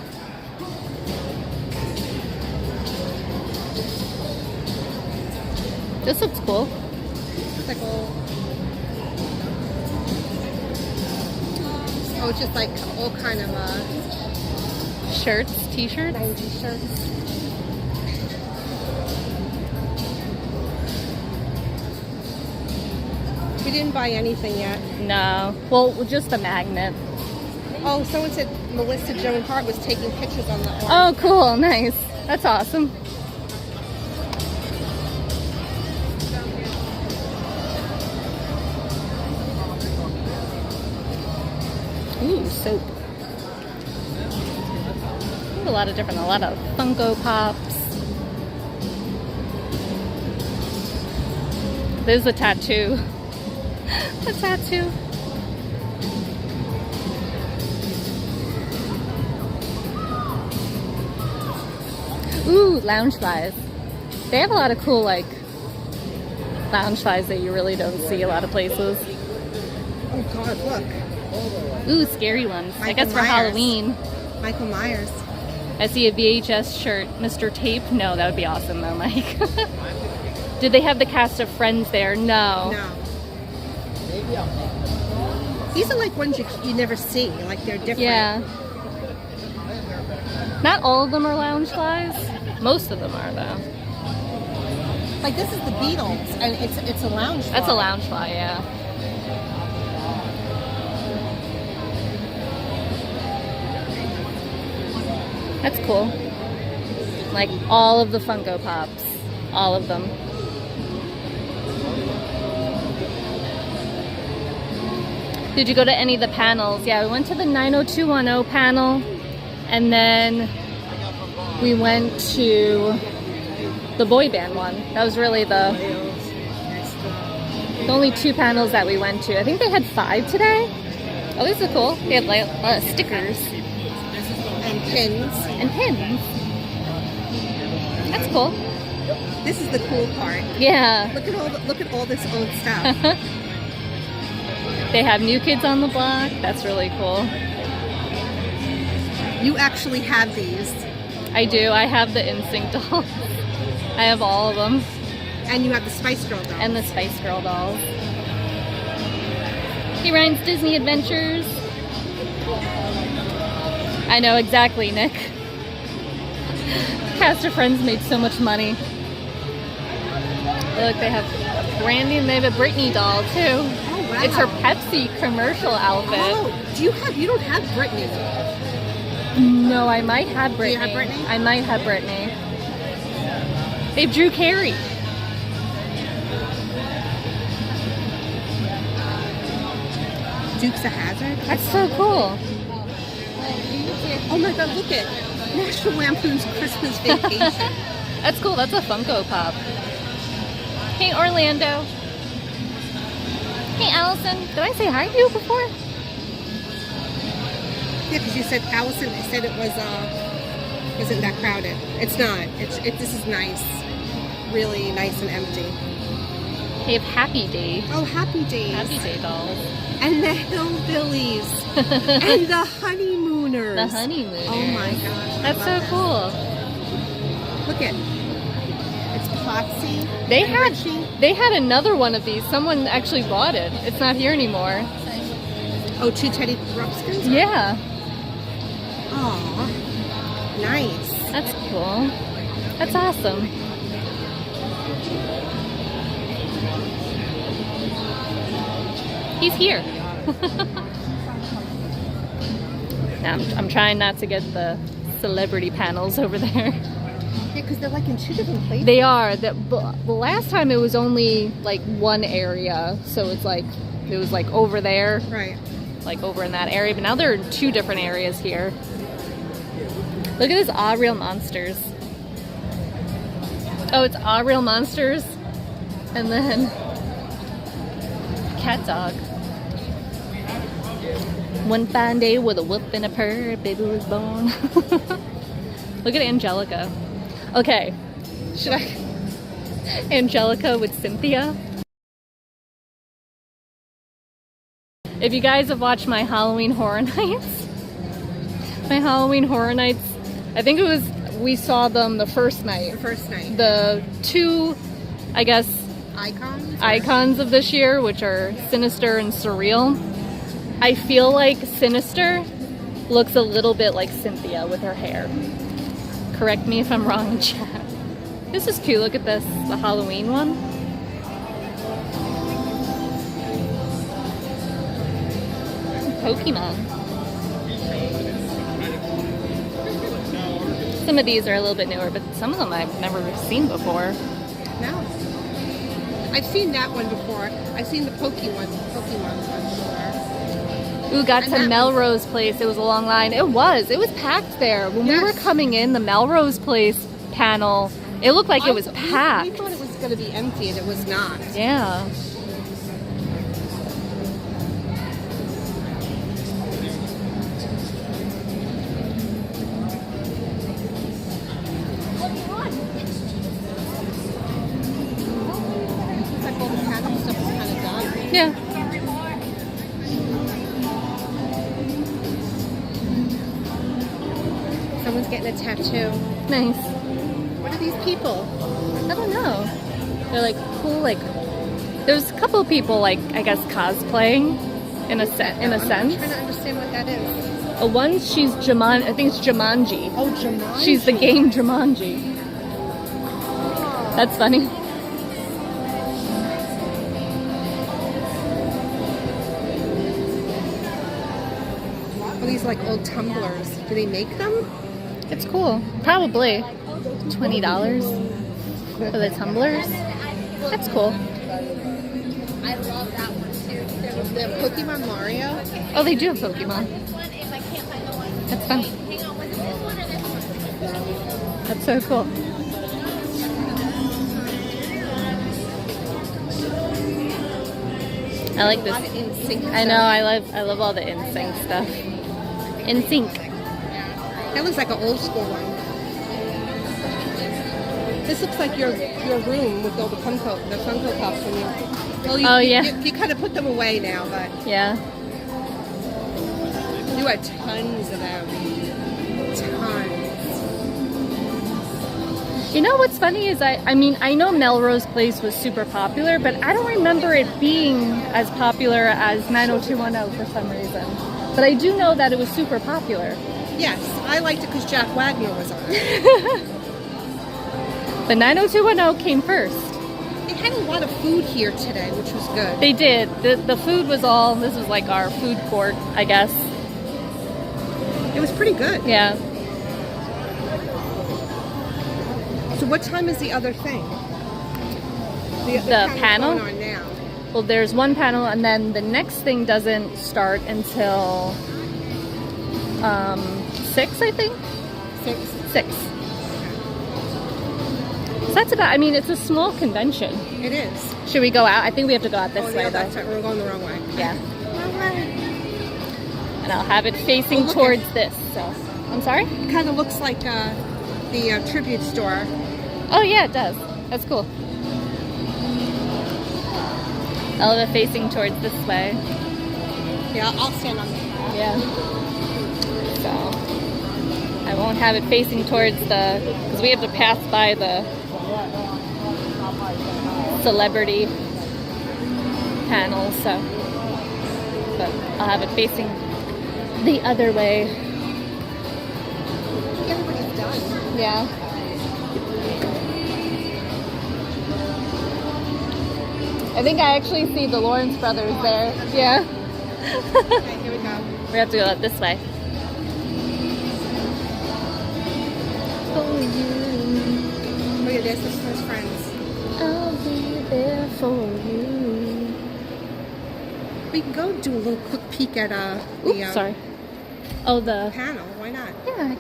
This looks cool. It's like it's just like all kind of shirts, t-shirts, 90s shirts. We didn't buy anything yet. No. Well, just a magnet. Oh, someone said Melissa Joan Hart was taking pictures on the arm. Oh, cool. Nice. That's awesome. Ooh, soap. A lot of Funko Pops. There's a tattoo. A tattoo. Ooh, lounge flies. They have a lot of cool, like, lounge flies that you really don't see a lot of places. Oh God, look. Ooh, scary ones. I guess for Myers. Halloween. Michael Myers. I see a VHS shirt. Mr. Tape? No, that would be awesome though, Mike. Did they have the cast of Friends there? No. No. These are like ones you never see. Like they're different. Yeah. Not all of them are lounge flies. Most of them are though. Like this is the Beatles, and it's a lounge fly. That's a lounge fly, yeah. That's cool. Like all of the Funko Pops. All of them. Did you go to any of the panels? Yeah, we went to the 90210 panel, and then we went to the boy band one. That was really the only two panels that we went to. I think they had 5 today. Oh, this is cool. They had like a lot of stickers. And pins. And pins. That's cool. This is the cool part. Yeah. Look at all this old stuff. They have New Kids on the Block. That's really cool. You actually have these. I do. I have the NSYNC dolls. I have all of them. And you have the Spice Girl dolls. And the Spice Girl dolls. Hey, Ryan's Disney Adventures. I know exactly, Nick. Cast of Friends made so much money. Look, they have Brandy and they have a Britney doll too. Oh, wow. It's her Pepsi commercial outfit. Oh, you don't have Britney? No, I might have Britney. Do you have Britney? I might have Britney. They have Drew Carey. Dukes of Hazzard? That's so cool. Oh my God, look at National Lampoon's Christmas Vacation. That's cool. That's a Funko Pop. Hey, Orlando. Hey, Allison. Did I say hi to you before? Yeah, because you said Allison said it was isn't that crowded. It's not. This is nice. Really nice and empty. They have Happy Day. Oh, Happy Days. Happy Day dolls. And the Hillbillies. And the Honeymooners. The Honeymooners. Oh my gosh. That's so cool. Look at it's Potsy. They had another one of these. Someone actually bought it. It's not here anymore. Oh, 2 Teddy Ruxpins? Yeah. Aw. Nice. That's cool. That's awesome. He's here. Now, I'm trying not to get the celebrity panels over there. Yeah, because they're like in 2 different places. They are. The last time it was only like one area, so it's like it was like over there, right? Like over in that area. But now they're in 2 different areas here. Look at this All Real Monsters. Oh, it's All Real Monsters. And then cat dog. One fine day with a whoop and a purr, baby was born. Look at Angelica. Okay, should I? Angelica with Cynthia. If you guys have watched my Halloween Horror Nights, I think it was, we saw them the first night. The first night. The two, I guess, icons of this year, which are Sinister and Surreal. I feel like Sinister looks a little bit like Cynthia with her hair. Correct me if I'm wrong in chat. This is cute. Look at this, the Halloween one. Pokemon. Some of these are a little bit newer, but some of them I've never seen before. No. I've seen that one before. I've seen the Pokemon one before. Ooh, got And to that Melrose Place. It was a long line. It was packed there. When we were coming in, the Melrose Place panel, it looked like it was packed. We thought it was going to be empty, and it was not. Yeah. It's like all the panel stuff is kind of done. Yeah. Someone's getting a tattoo. Nice. What are these people? I don't know. They're like cool, like there's a couple of people like I guess cosplaying in a sense. I'm trying to understand what that is. One, she's I think it's Jumanji. Oh, Jumanji. She's the game Jumanji. That's funny. Are these like old tumblers? Do they make them? It's cool. Probably $20 for the tumblers. That's cool. I love that one too. The Pokemon Mario. Oh, they do have Pokemon. That's fun. That's so cool. I like this. I know. I love all the NSYNC stuff. NSYNC. That looks like an old school one. This looks like your room with all the Funko Pops when you. Well, yeah. You kind of put them away now, but yeah. You had tons of them. Tons. You know what's funny is I mean I know Melrose Place was super popular, but I don't remember it being as popular as 90210 for some reason. But I do know that it was super popular. Yes, I liked it because Jack Wagner was on it. But 90210 came first. They had a lot of food here today, which was good. They did. The food was all, this was like our food court, I guess. It was pretty good. Yeah. So what time is the other thing? The panel? Going on now. Well, there's one panel, and then the next thing doesn't start until 6, I think? 6. So that's about, I mean, it's a small convention. It is. Should we go out? I think we have to go out this way, yeah, though. that's right. We're going the wrong way. Yeah. Wrong way. And I'll have it facing towards this, so. I'm sorry? It kind of looks like the tribute store. Oh, yeah, it does. That's cool. I'll have it facing towards this way. Yeah, I'll stand on that. Yeah. So, I won't have it facing towards because we have to pass by the celebrity panel, so. But I'll have it facing the other way. Everybody's done. Yeah. I think I actually see the Lawrence brothers there. Yeah. Okay, here we go. We have to go this way. Oh yeah, there's his friends. I'll be there for you. We can go do a little quick peek at Oops, sorry. Oh, the panel. Why not? Yeah.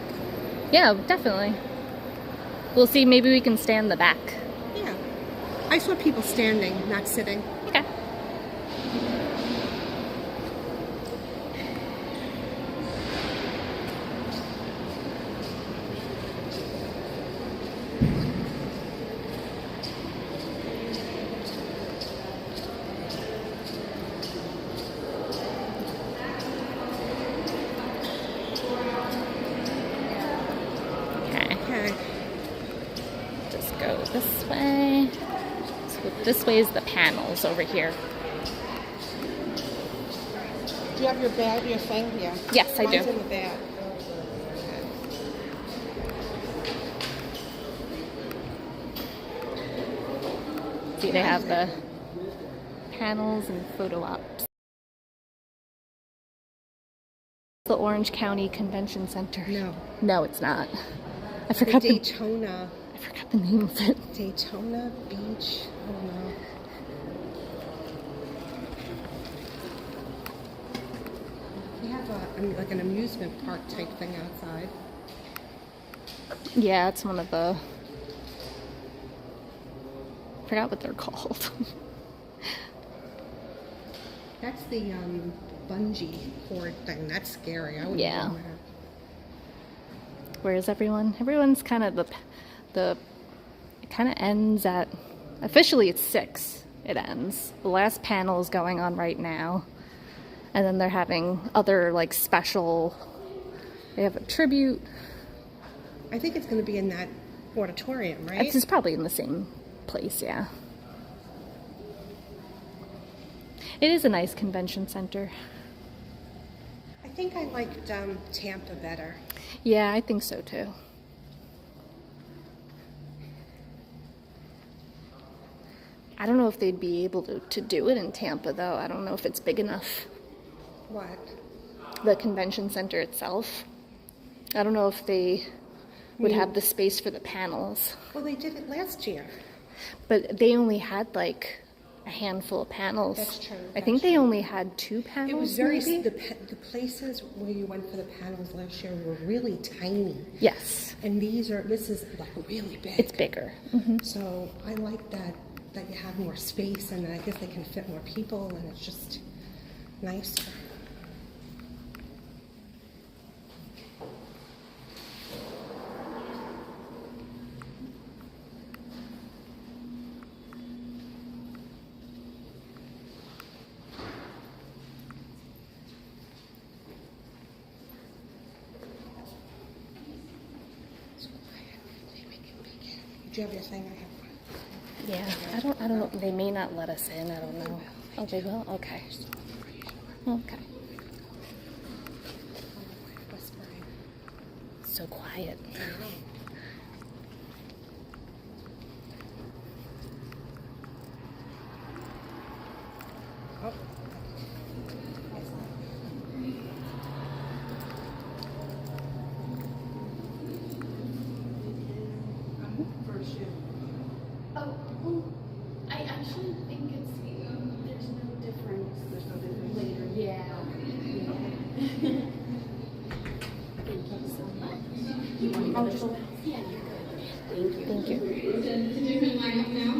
Yeah, definitely. We'll see. Maybe we can stand in the back. Yeah. I saw people standing, not sitting. Okay. Okay. Just go this way. So this way is the panels over here. Do you have your bag, your thing? Yeah. Yes, I Mine's do. in the bag. See, they have the panels and photo ops. The Orange County Convention Center. No. No, it's not. I The forgot the Daytona. I forgot the name of it. Daytona Beach. I don't know. We have like an amusement park type thing outside. Yeah, it's one of the. I forgot what they're called. That's the bungee cord thing. That's scary. I wouldn't Yeah. go there. Where is everyone? Everyone's kind of it kind of ends at, officially it's 6. It ends. The last panel is going on right now, and then they're having other like special. They have a tribute. I think it's going to be in that auditorium, right? It's probably in the same place, yeah. It is a nice convention center. I think I liked Tampa better. Yeah, I think so too. I don't know if they'd be able to do it in Tampa, though. I don't know if it's big enough. What? The convention center itself. I don't know if they would have the space for the panels. Well, they did it last year. But they only had like a handful of panels. That's true. I think they only had 2 panels. It was very, maybe? the places where you went for the panels last year were really tiny. Yes. And this is like really big. It's bigger. Mm-hmm. So I like that you have more space, and I guess they can fit more people, and it's just nicer. Do you have your thing? I have one. Yeah, I don't know. They may not let us in. I don't know. Oh, they will? Okay. Okay. So quiet. Oh. Oh, well, I actually think there's no difference. There's no difference later. Yeah. Thank you so much. You want to go this way? Yeah, you're good. Thank you. Did you can line up now?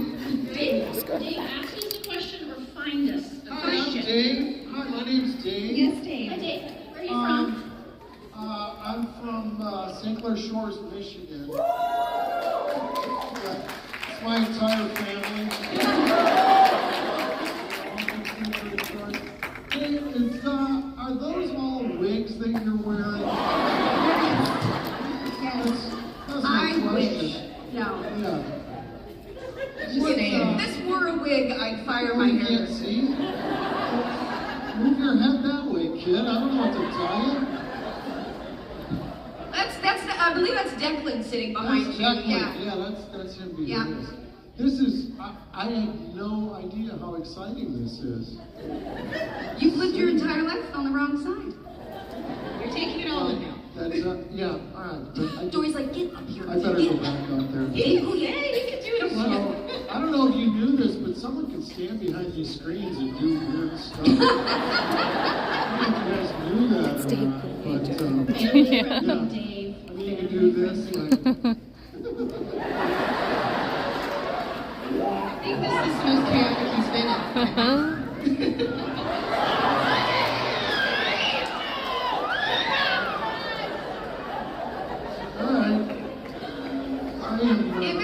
Great. Let's go. Dave, ask us a question or find us a Hi, question. I'm Dave. Hi, my name's Dave. Yes, Dave. Hi, Dave. Where are you from? I'm from St. Clair Shores, Michigan. It's my entire family. Hey, are those all wigs that you're wearing? That's my I wish. question. No. Yeah. Just kidding. If this were a wig, I'd fire my You hair. can't see? Move your head that way, kid. I don't know what to tell you. I believe that's Declan sitting behind That's you. Declan. Yeah. That's him being Yeah. this. This is, I had no idea how exciting this is. You've lived your entire life on the wrong side. You're taking it all in now. That's, yeah, all right. But Dory's like, get up here. I better go back out there. Yeah, you can do it. So, I don't know if you knew this, but someone can stand behind these screens and do weird stuff. I don't know if you guys knew that or not, but Yeah. Dave. I mean, you can do this, like... I think this If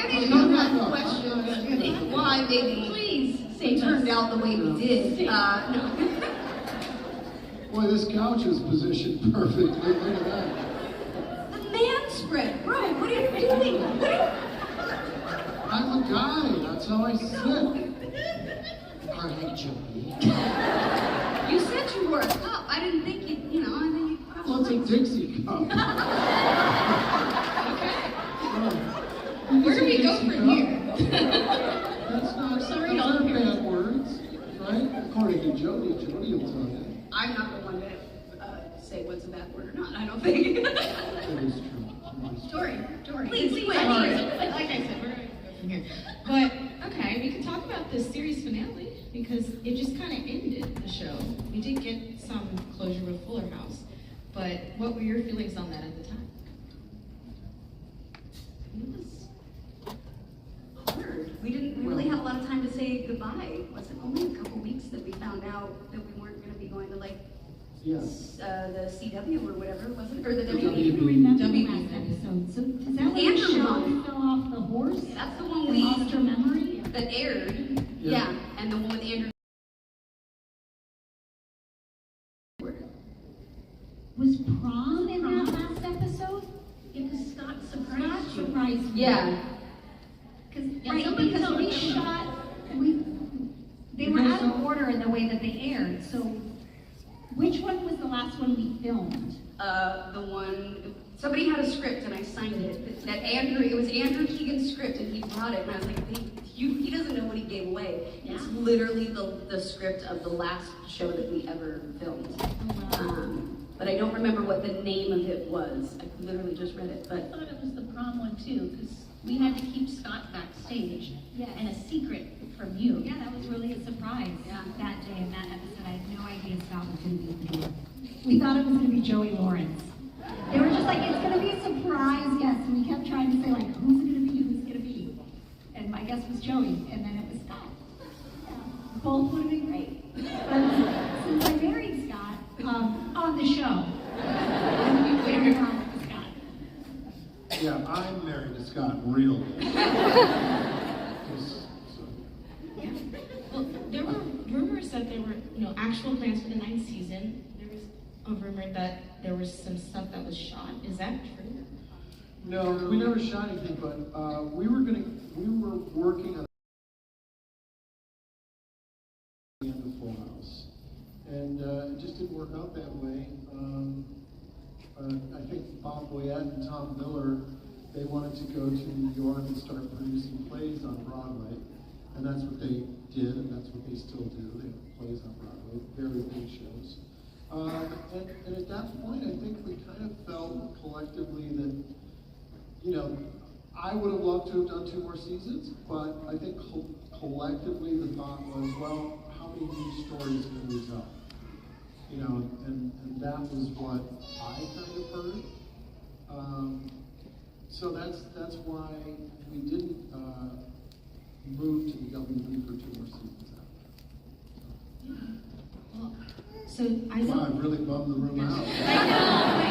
any of you have questions why maybe it turned out the way we did, no. Boy, this couch is positioned perfectly. Look at that. The man spread, bro. What are you doing? I'm a guy. That's how I sit. I hate Joey. You said you were a cup. I didn't think you know. I think you. Well, it's a Dixie cup. Where do we go from here? That's not bad words, right? According to Jody will tell you. I'm not the one to say what's a bad word or not. I don't think. It is true. Dory, Please, like I said, we're going to go from here. But, okay, we can talk about the series finale, because it just kind of ended the show. We did get some closure with Fuller House, but what were your feelings on that at the time? It was hard. We didn't really have a lot of time to say goodbye. Was it only a couple weeks that we found out that we weren't going to be going to the CW or whatever, wasn't it? Or the WB. Remember the last episode. So is that when the show fell off the horse? That's the one we lost our memory that aired. Yeah, and the one with Andrew. Was prom in that last episode? Because Scott surprised me. Yeah. Because we shot, they were out of order in the way that they aired. So which one was the last one we filmed? The one, somebody had a script and I signed it. It was Andrew Keegan's script and he brought it and I was like, he doesn't know what he gave away. Yeah. It's literally the script of the last show that we ever filmed. Oh, wow. But I don't remember what the name of it was. I literally just read it. But I thought it was the prom one too, because we had to keep Scott backstage and a secret from you. Yeah, that was really a surprise that day in that episode. I had no idea Scott was going to be there. We thought it was going to be Joey Lawrence. They were just like, it's going to be a surprise guest. And we kept trying to say, like, who's it going to be? Who's it going to be? And my guess was Joey, and then it was Scott. Yeah, both would have been great. But since I married Scott on the show, I'm very proud of Scott. Yeah, I'm married to Scott, real. Well, there were rumors that there were, actual plans for the 9th season. There was a rumor that there was some stuff that was shot. Is that true? No, we never shot anything, but we were working on the end of Full House, and it just didn't work out that way. I think Bob Boyette and Tom Miller, they wanted to go to New York and start producing plays on Broadway, and that's what they did, and that's what they still do. They have plays on Broadway, very big shows. And at that point, I think we kind of felt collectively that, I would have loved to have done 2 more seasons, but I think collectively the thought was, well, how many new stories can we tell? And that was what I kind of heard. So that's why we didn't move to the WB for 2 more seasons after. Well, so I know. Wow, I really bummed the room out. I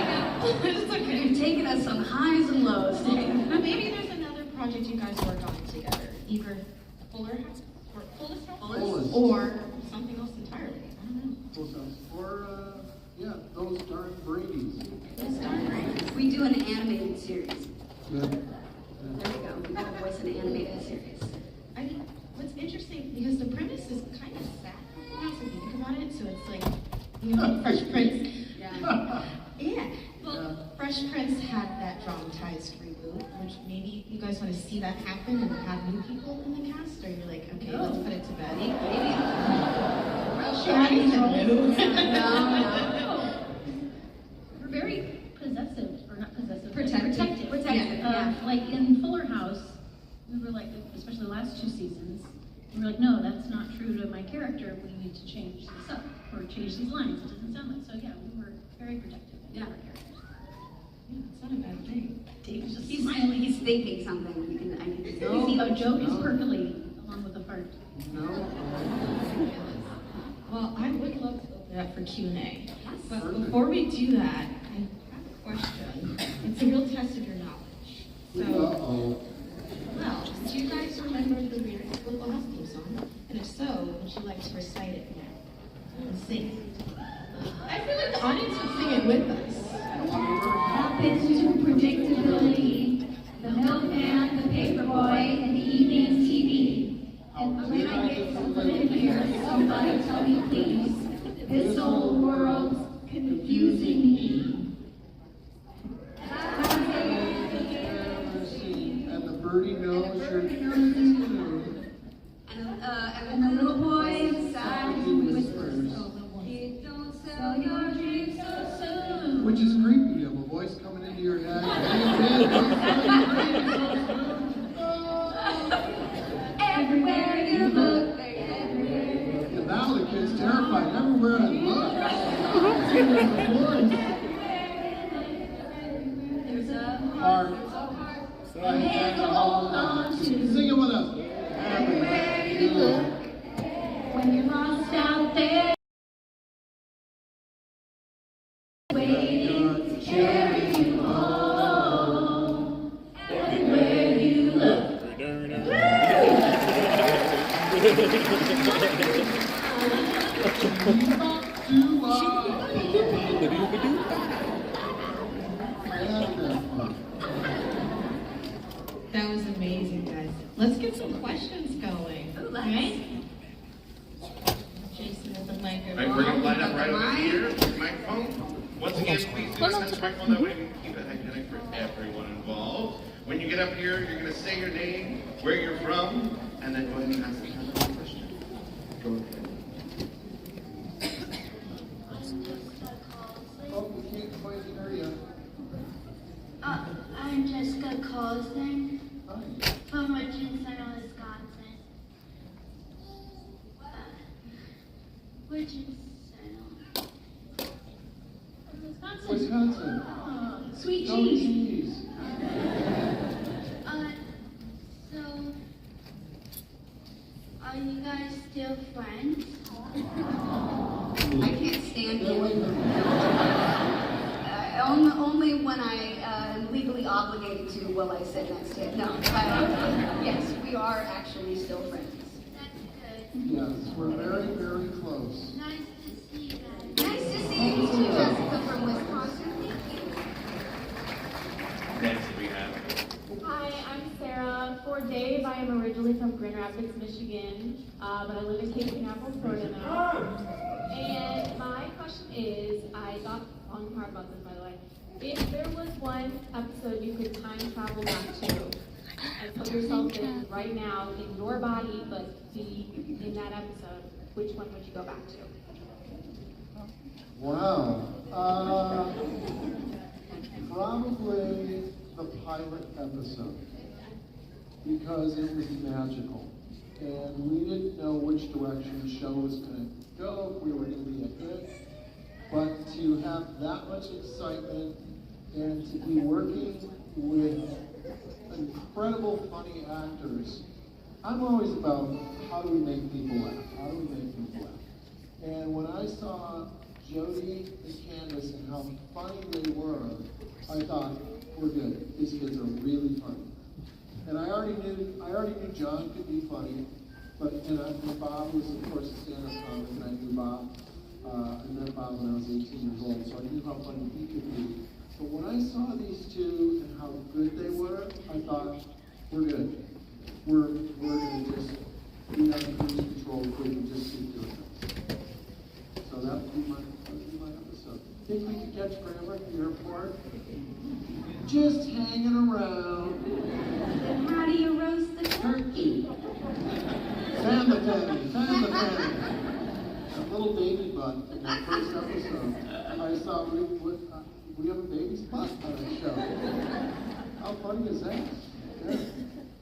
know. It's okay. You've taken us on highs and lows. Maybe there's another project you guys work on together, either Fuller House or something else entirely. I don't know. Full House. Or those darn Brady's. We do an animated series. Yeah. There we go. We have a voice in an animated series. I mean, what's interesting, because the premise is kind of sad if you think about it. So it's like, Fresh Prince. Yeah. Well, Fresh Prince had that dramatized reboot, which maybe you guys want to see that happen and have new people in the cast, or you're like, okay, let's put it to bed. Maybe. No. We're very possessive, or not possessive, Protective. Yeah. Like in Fuller House, we were like, especially the last 2 seasons, we were like, no, that's not true to my character. We need to change this up or change these lines. It doesn't sound like so. Yeah, we were very protective of our characters. Yeah, it's not a bad thing. Dave's just He's smiling. He's thinking something. I can Oh, a joke is percolating along with the fart. No? Well, I would love to open it up for Q&A. But before we do that, I have a question. It's a real test of your knowledge. So, Uh-oh. well, do you guys remember the lyrics of the last theme song? And if so, would you like to recite it now? And sing it? I feel like the audience would sing it with us. Happens to predictability, the milkman, the paperboy, and the evening TV. And when I get to live here, somebody tell me please, this old world's confusing me. And the birdie knows you're And the little boy inside whispers, "Kid, don't sell your dreams so soon." which is creepy. You have a voice coming into your head. Everywhere you look, The Valley kid's terrified. Everywhere I look. there's a Heart. hand to hold on to. Sing it with us. Everywhere you look, when you're lost out there, waiting to carry you home. Everywhere you look. That was amazing, guys. Let's get some questions going. Right? Jason with the All microphone. right, we're going to line up right over here with the microphone. Once again, please do not touch the microphone. That way we can keep it hygienic for everyone involved. When you get up here, you're going to say your name, where you're from, and then go ahead and ask the question. Go ahead. Oh, we can't quite hear you. I'm Jessica Colson from Richardson, Wisconsin. Wisconsin. Sweet No cheese. cheese. So, are you guys still friends? I can't stand you. Only when I am legally obligated to will I sit next to him. No, yes, we are actually still friends. Yes, we're very, very close. Nice to see you guys. Nice to see you too, Jessica from Wisconsin. Next we have. Hi, I'm Sarah. For Dave, I am originally from Grand Rapids, Michigan, but I live in Cape Canaveral, Florida now. And my question is, I thought long and hard about this, by the way. If there was one episode you could time travel back to and put yourself in right now in your body, but be in that episode, which one would you go back to? Wow. Probably the pilot episode, because it was magical. And we didn't know which direction the show was going to go, if we were going to be a hit. But to have that much excitement and to be working with incredible funny actors, I'm always about how do we make people laugh? How do we make people laugh? And when I saw Jodie and Candace and how funny they were, I thought, we're good. These kids are really funny. And I already knew John could be funny, and Bob was of course a stand-up comic, and I knew Bob. I met Bob when I was 18 years old, so I knew how funny he could be. But when I saw these two and how good they were, I thought, we're good. We're going to just be on cruise control if we can just keep doing this. So that would be my episode. Think we could catch Grandma at the airport? Just hanging around. Then how do you roast the turkey? Fan the fanny. That little baby butt in that first episode. I saw we have a baby's butt on our show. How funny is that? Yeah.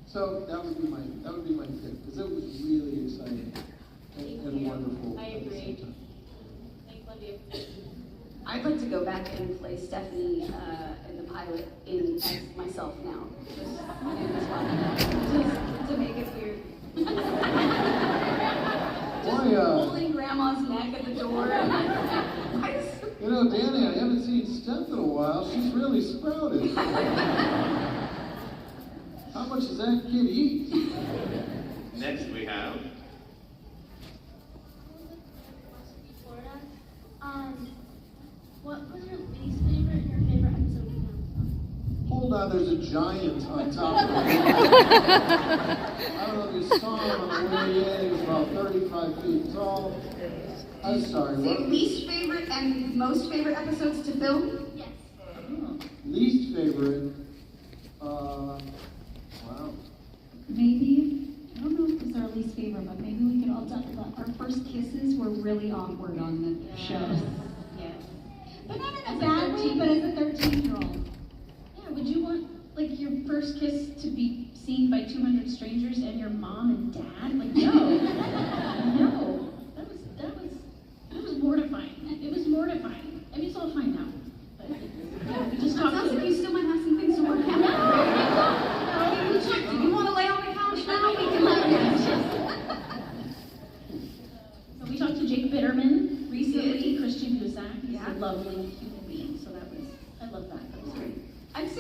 So that would be my pick, because it was really exciting and wonderful. I agree. Thanks, love you. I'd like to go back and play Stephanie in the pilot as myself now. Just to make it weird. just holding grandma's neck at the door. You know, Danny, I haven't seen Steph in a while. She's really sprouted. How much does that kid eat? Next we have. Florida. What was your least favorite and your favorite episode of Hold on, there's a giant on top of it. I don't know if you saw him on the way in. He was about 35 feet tall. I'm sorry, Say what? least favorite and most favorite episodes to film? Yes. Least favorite? Wow. Maybe, I don't know if it's our least favorite, but maybe we could all talk about our first kisses were really awkward on the show. Yes. But not in a bad way, but as a 13-year-old. Yeah, would you want like your first kiss to be seen by 200 strangers and your mom and dad? Like, no. No. That was mortifying. It was mortifying. I mean, it's all fine now. But yeah, we just talked. Sounds like you still might have some things to work out. You want to lay on the couch now? We can lay on the couch. So we talked to Jake Bitterman recently, Christian Busak. He's a lovely human being. So I love that. That was great. I would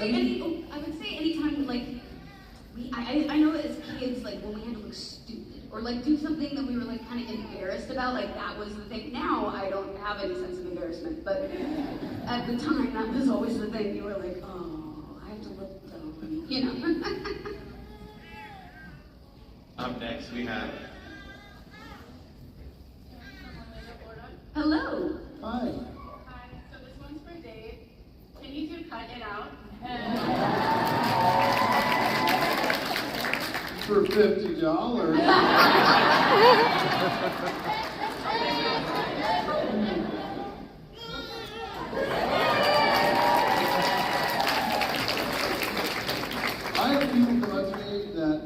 say anytime like I know as kids like when we had to look stupid or like do something that we were like kind of embarrassed about, like that was the thing. Now I don't have any sense of embarrassment, but at the time that was always the thing. You were like, oh, I have to look dumb, you know. Up next we have. Hello. Hi. Hi, so this one's for Dave. Can you two cut it out? For $50. I have people come up to me that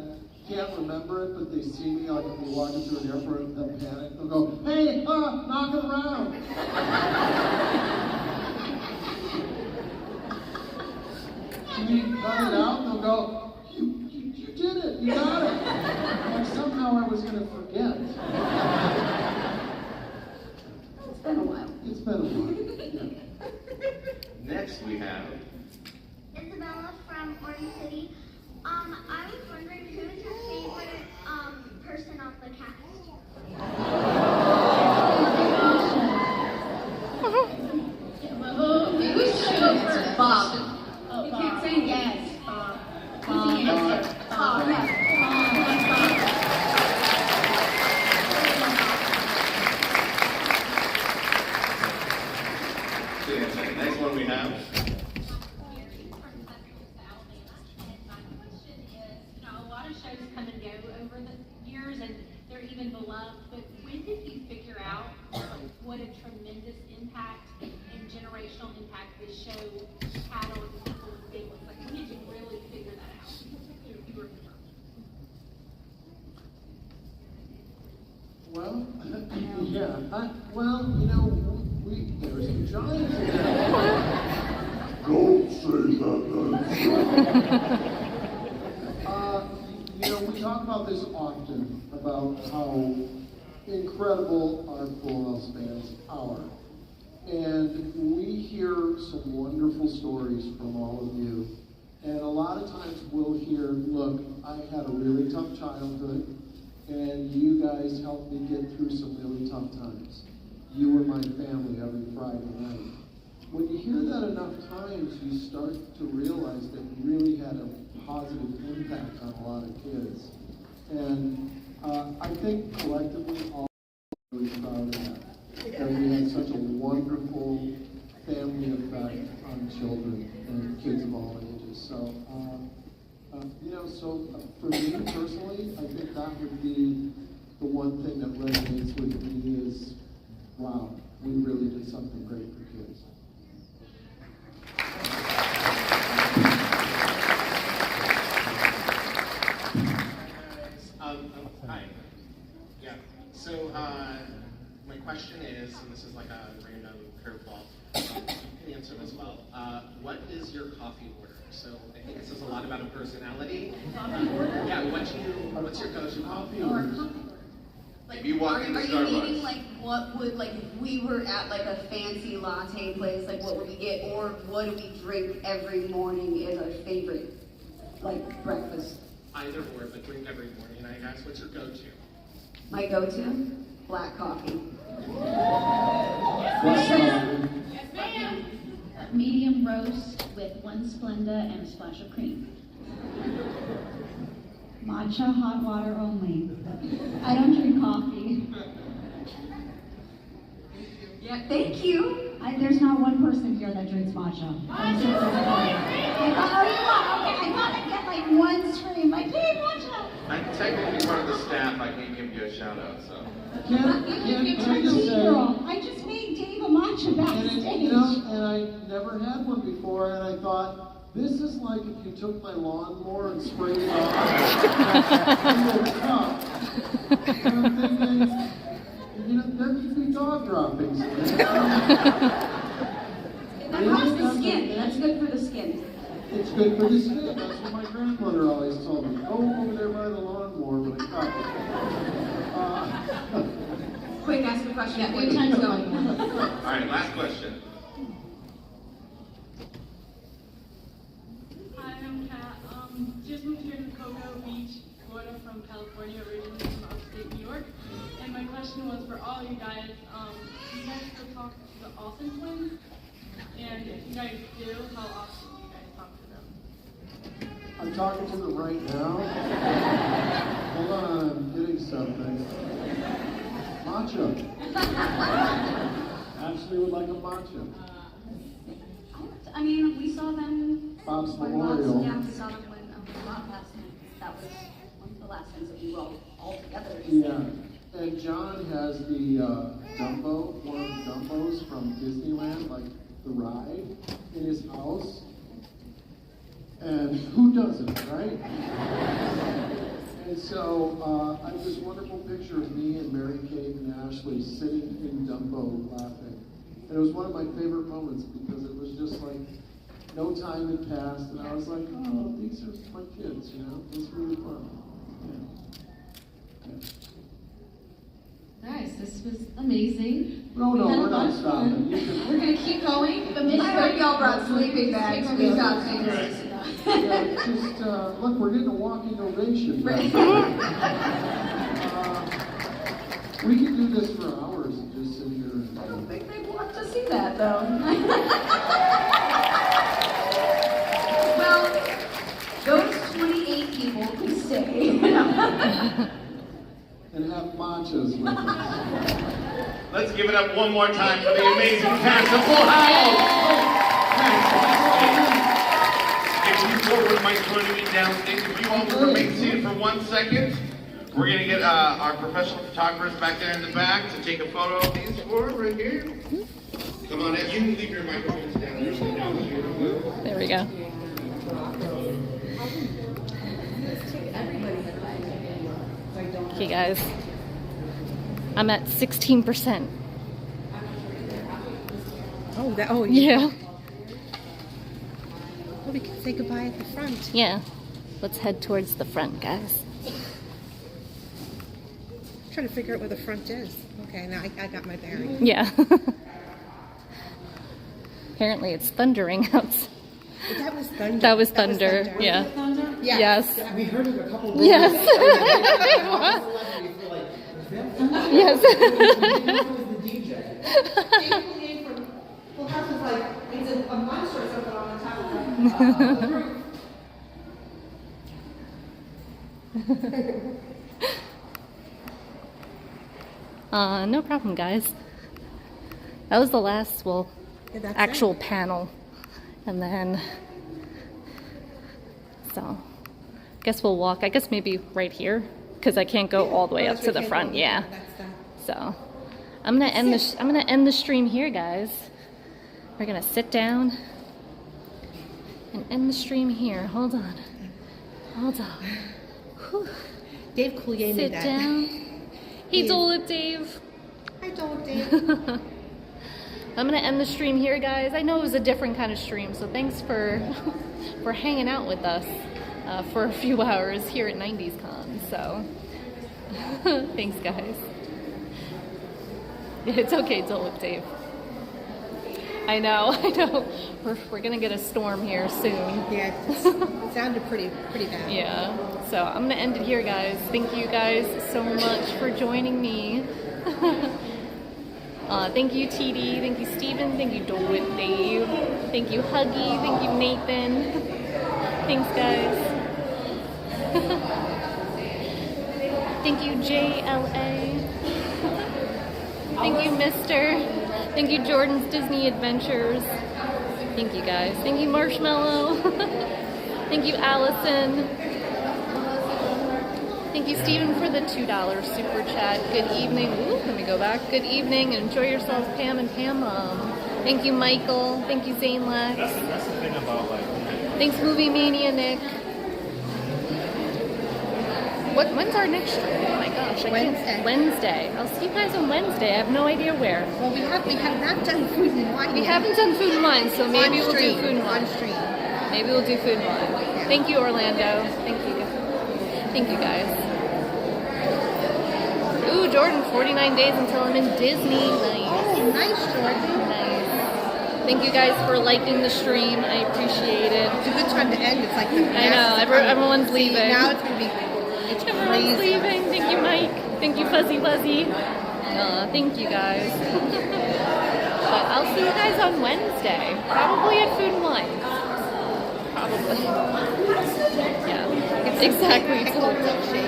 can't remember it, but they see me like if we walk into an airport and they'll panic. They'll go, hey, knock it around. Can you cut it out? They'll go, you did it, you got it. Like somehow I was going to forget. It's been a while. It's been a while. Yeah. Next we have. Isabella from Orange City. I was wondering who's your favorite person on the cast? It was chauffeur Bob. You can't say yes. Bob. Who's the answer? Bob. Yeah. Next one we have. Shows come and go over the years and they're even beloved, but when did you figure out what a tremendous impact and generational impact this show had on people and families? Like, when did you really figure that out? You remember? Well, yeah. You know, there's some giants in there. Don't say that. You know, we talk about this often, about how incredible our Full House fans are. And we hear some wonderful stories from all of you. And a lot of times we'll hear, look, I had a really tough childhood, and you guys helped me get through some really tough times. You were my family every Friday night. When you hear that enough times, you start to realize that you really had a positive impact on a lot of kids. And I think collectively all are really proud of that. That we had such a wonderful family effect on children and kids of all ages. So, you know, for me personally, I think that would be the one thing that resonates with me is, wow, we really did something great for kids. Hi. Yeah. So my question is, and this is like a random curveball, you can answer as well. What is your coffee order? So I think it says a lot about a personality. Yeah. What's your go-to coffee order? Like, If you walk into are you Starbucks. meaning like what would, like if we were at like a fancy latte place, like what would we get, or what do we drink every morning as our favorite, like breakfast? Either or, but drink every morning. I guess, what's your go-to? My go-to? Black coffee. Medium roast with 1 Splenda and a splash of cream. Matcha hot water only. I don't drink coffee. Yeah, thank you. There's not one person here that drinks matcha. I'm so sorry. Okay, I thought I'd get like 1 stream. Like, hey, matcha! I'm technically part of the staff. I can't give you a shout out, so. You're a tea girl. I just made Dave a matcha backstage. And I never had one before, and I thought, this is like if you took my lawnmower and sprayed it on a cup. And I'm thinking, there could be dog droppings. That helps the skin. That's good for the skin. It's good for the skin. That's what my grandmother always told me. Go over there by the lawnmower with a cup. Quick, ask a question. Yeah, your time's going. All right, last question. Hi, I'm Kat. Just moved here to Cocoa Beach, Florida from California, originally from upstate New York. And my question was for all you guys, do you guys still talk to the Olsen twins? And if you guys do, how often do you guys talk to them? I'm talking to them right now. Hold on, I'm getting something. Matcha. Actually would like a matcha. I mean, we saw them. Bob's when Memorial. Yeah, we saw them when Bob last time. That was one of the last times that we were all together. Yeah. And John has the Dumbo, one of the Dumbos from Disneyland, like the ride, in his house. And who doesn't, right? And so I have this wonderful picture of me and Mary Kate and Ashley sitting in Dumbo laughing. And it was one of my favorite moments because it was just like no time had passed, and I was like, oh, these are my kids, you know? It was really fun. Yeah. Nice, this was amazing. No, We had a we're lot not of stopping. fun. We're gonna keep going, but Miss I hope y'all brought sleeping bags. We got things. Yeah, just, look, we're getting a walking ovation. We could do this for hours and just sit here and... I don't think they'd want to see that, though. Well, those 28 people can stay. And have matchas with us. Let's give it up one more time for the amazing cast of Full House. If you forward might join me downstage, if you all will remain seated for 1 second, we're going to get our professional photographers back there in the back to take a photo of these four right here. Come on in. You can leave your microphones down there. There we go. Okay, guys. I'm at 16%. Oh, Yeah. Oh, we can say goodbye at the front. Yeah. Let's head towards the front, guys. Trying to figure out where the front is. Okay, now I got my bearing. Yeah. Apparently it's thundering outside. That was thunder. That was thunder. Yeah. Was it thunder? Yeah. Yes. Yeah, we heard it a couple of Yes. Yes. Full House was like, it's a monster or something on the top of the roof. No problem, guys. That was the last, that's actual it. panel. And then, so, I guess we'll walk, I guess maybe right here, because I can't go all the way up to the front, yeah. So, I'm gonna end the stream here, guys. We're gonna sit down and end the stream here. Hold on. Hold on. Whew. Dave Coulier made that. Sit down. Hey, Dolip Dave. Hi, Dolip Dave. I'm gonna end the stream here, guys. I know it was a different kind of stream, so thanks for hanging out with us for a few hours here at 90's Con. So, thanks, guys. It's okay, don't look, Dave. I know. We're gonna get a storm here soon. Yeah, it sounded pretty bad. Yeah. So I'm gonna end it here, guys. Thank you guys so much for joining me. Thank you, TD. Thank you, Steven. Thank you, Dave. Thank you, Huggy. Thank you, Nathan. Thanks, guys. Thank you, JLA. Thank you, Mister. Thank you, Jordan's Disney Adventures. Thank you, guys. Thank you, Marshmallow. Thank you, Allison. Thank you, Stephen, for the $2 super chat. Good evening. Ooh, let me go back. Good evening. Enjoy yourselves, Pam and Pam Mom. Thank you, Michael. Thank you, Zane Lex. That's the thing about like. Thanks, Movie Mania Nick. When's our next stream? Oh my gosh. Wednesday. I'll see you guys on Wednesday. I have no idea where. Well, we have not done food and wine. We haven't done food and wine, so maybe we'll do food and wine. On stream. Maybe we'll do food and wine. Yeah. Thank you, Orlando. Thank you, guys. Ooh, Jordan, 49 days until I'm in Disney. Nice. Oh, nice, Jordan. Nice. Thank you guys for liking the stream. I appreciate it. It's a good time to end. It's like the I know, everyone's leaving. Now it's going to be Everyone's leaving. Thank you, Mike. Thank you, Fuzzy Wuzzy. Thank you, guys. But I'll see you guys on Wednesday. Probably at Food and Wine. Probably. Yeah. Exactly. Exactly.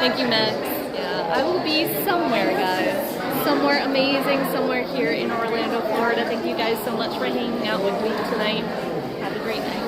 Thank you, Max. Yeah. I will be somewhere, guys. Somewhere amazing, somewhere here in Orlando, Florida. Thank you guys so much for hanging out with me tonight. Have a great night.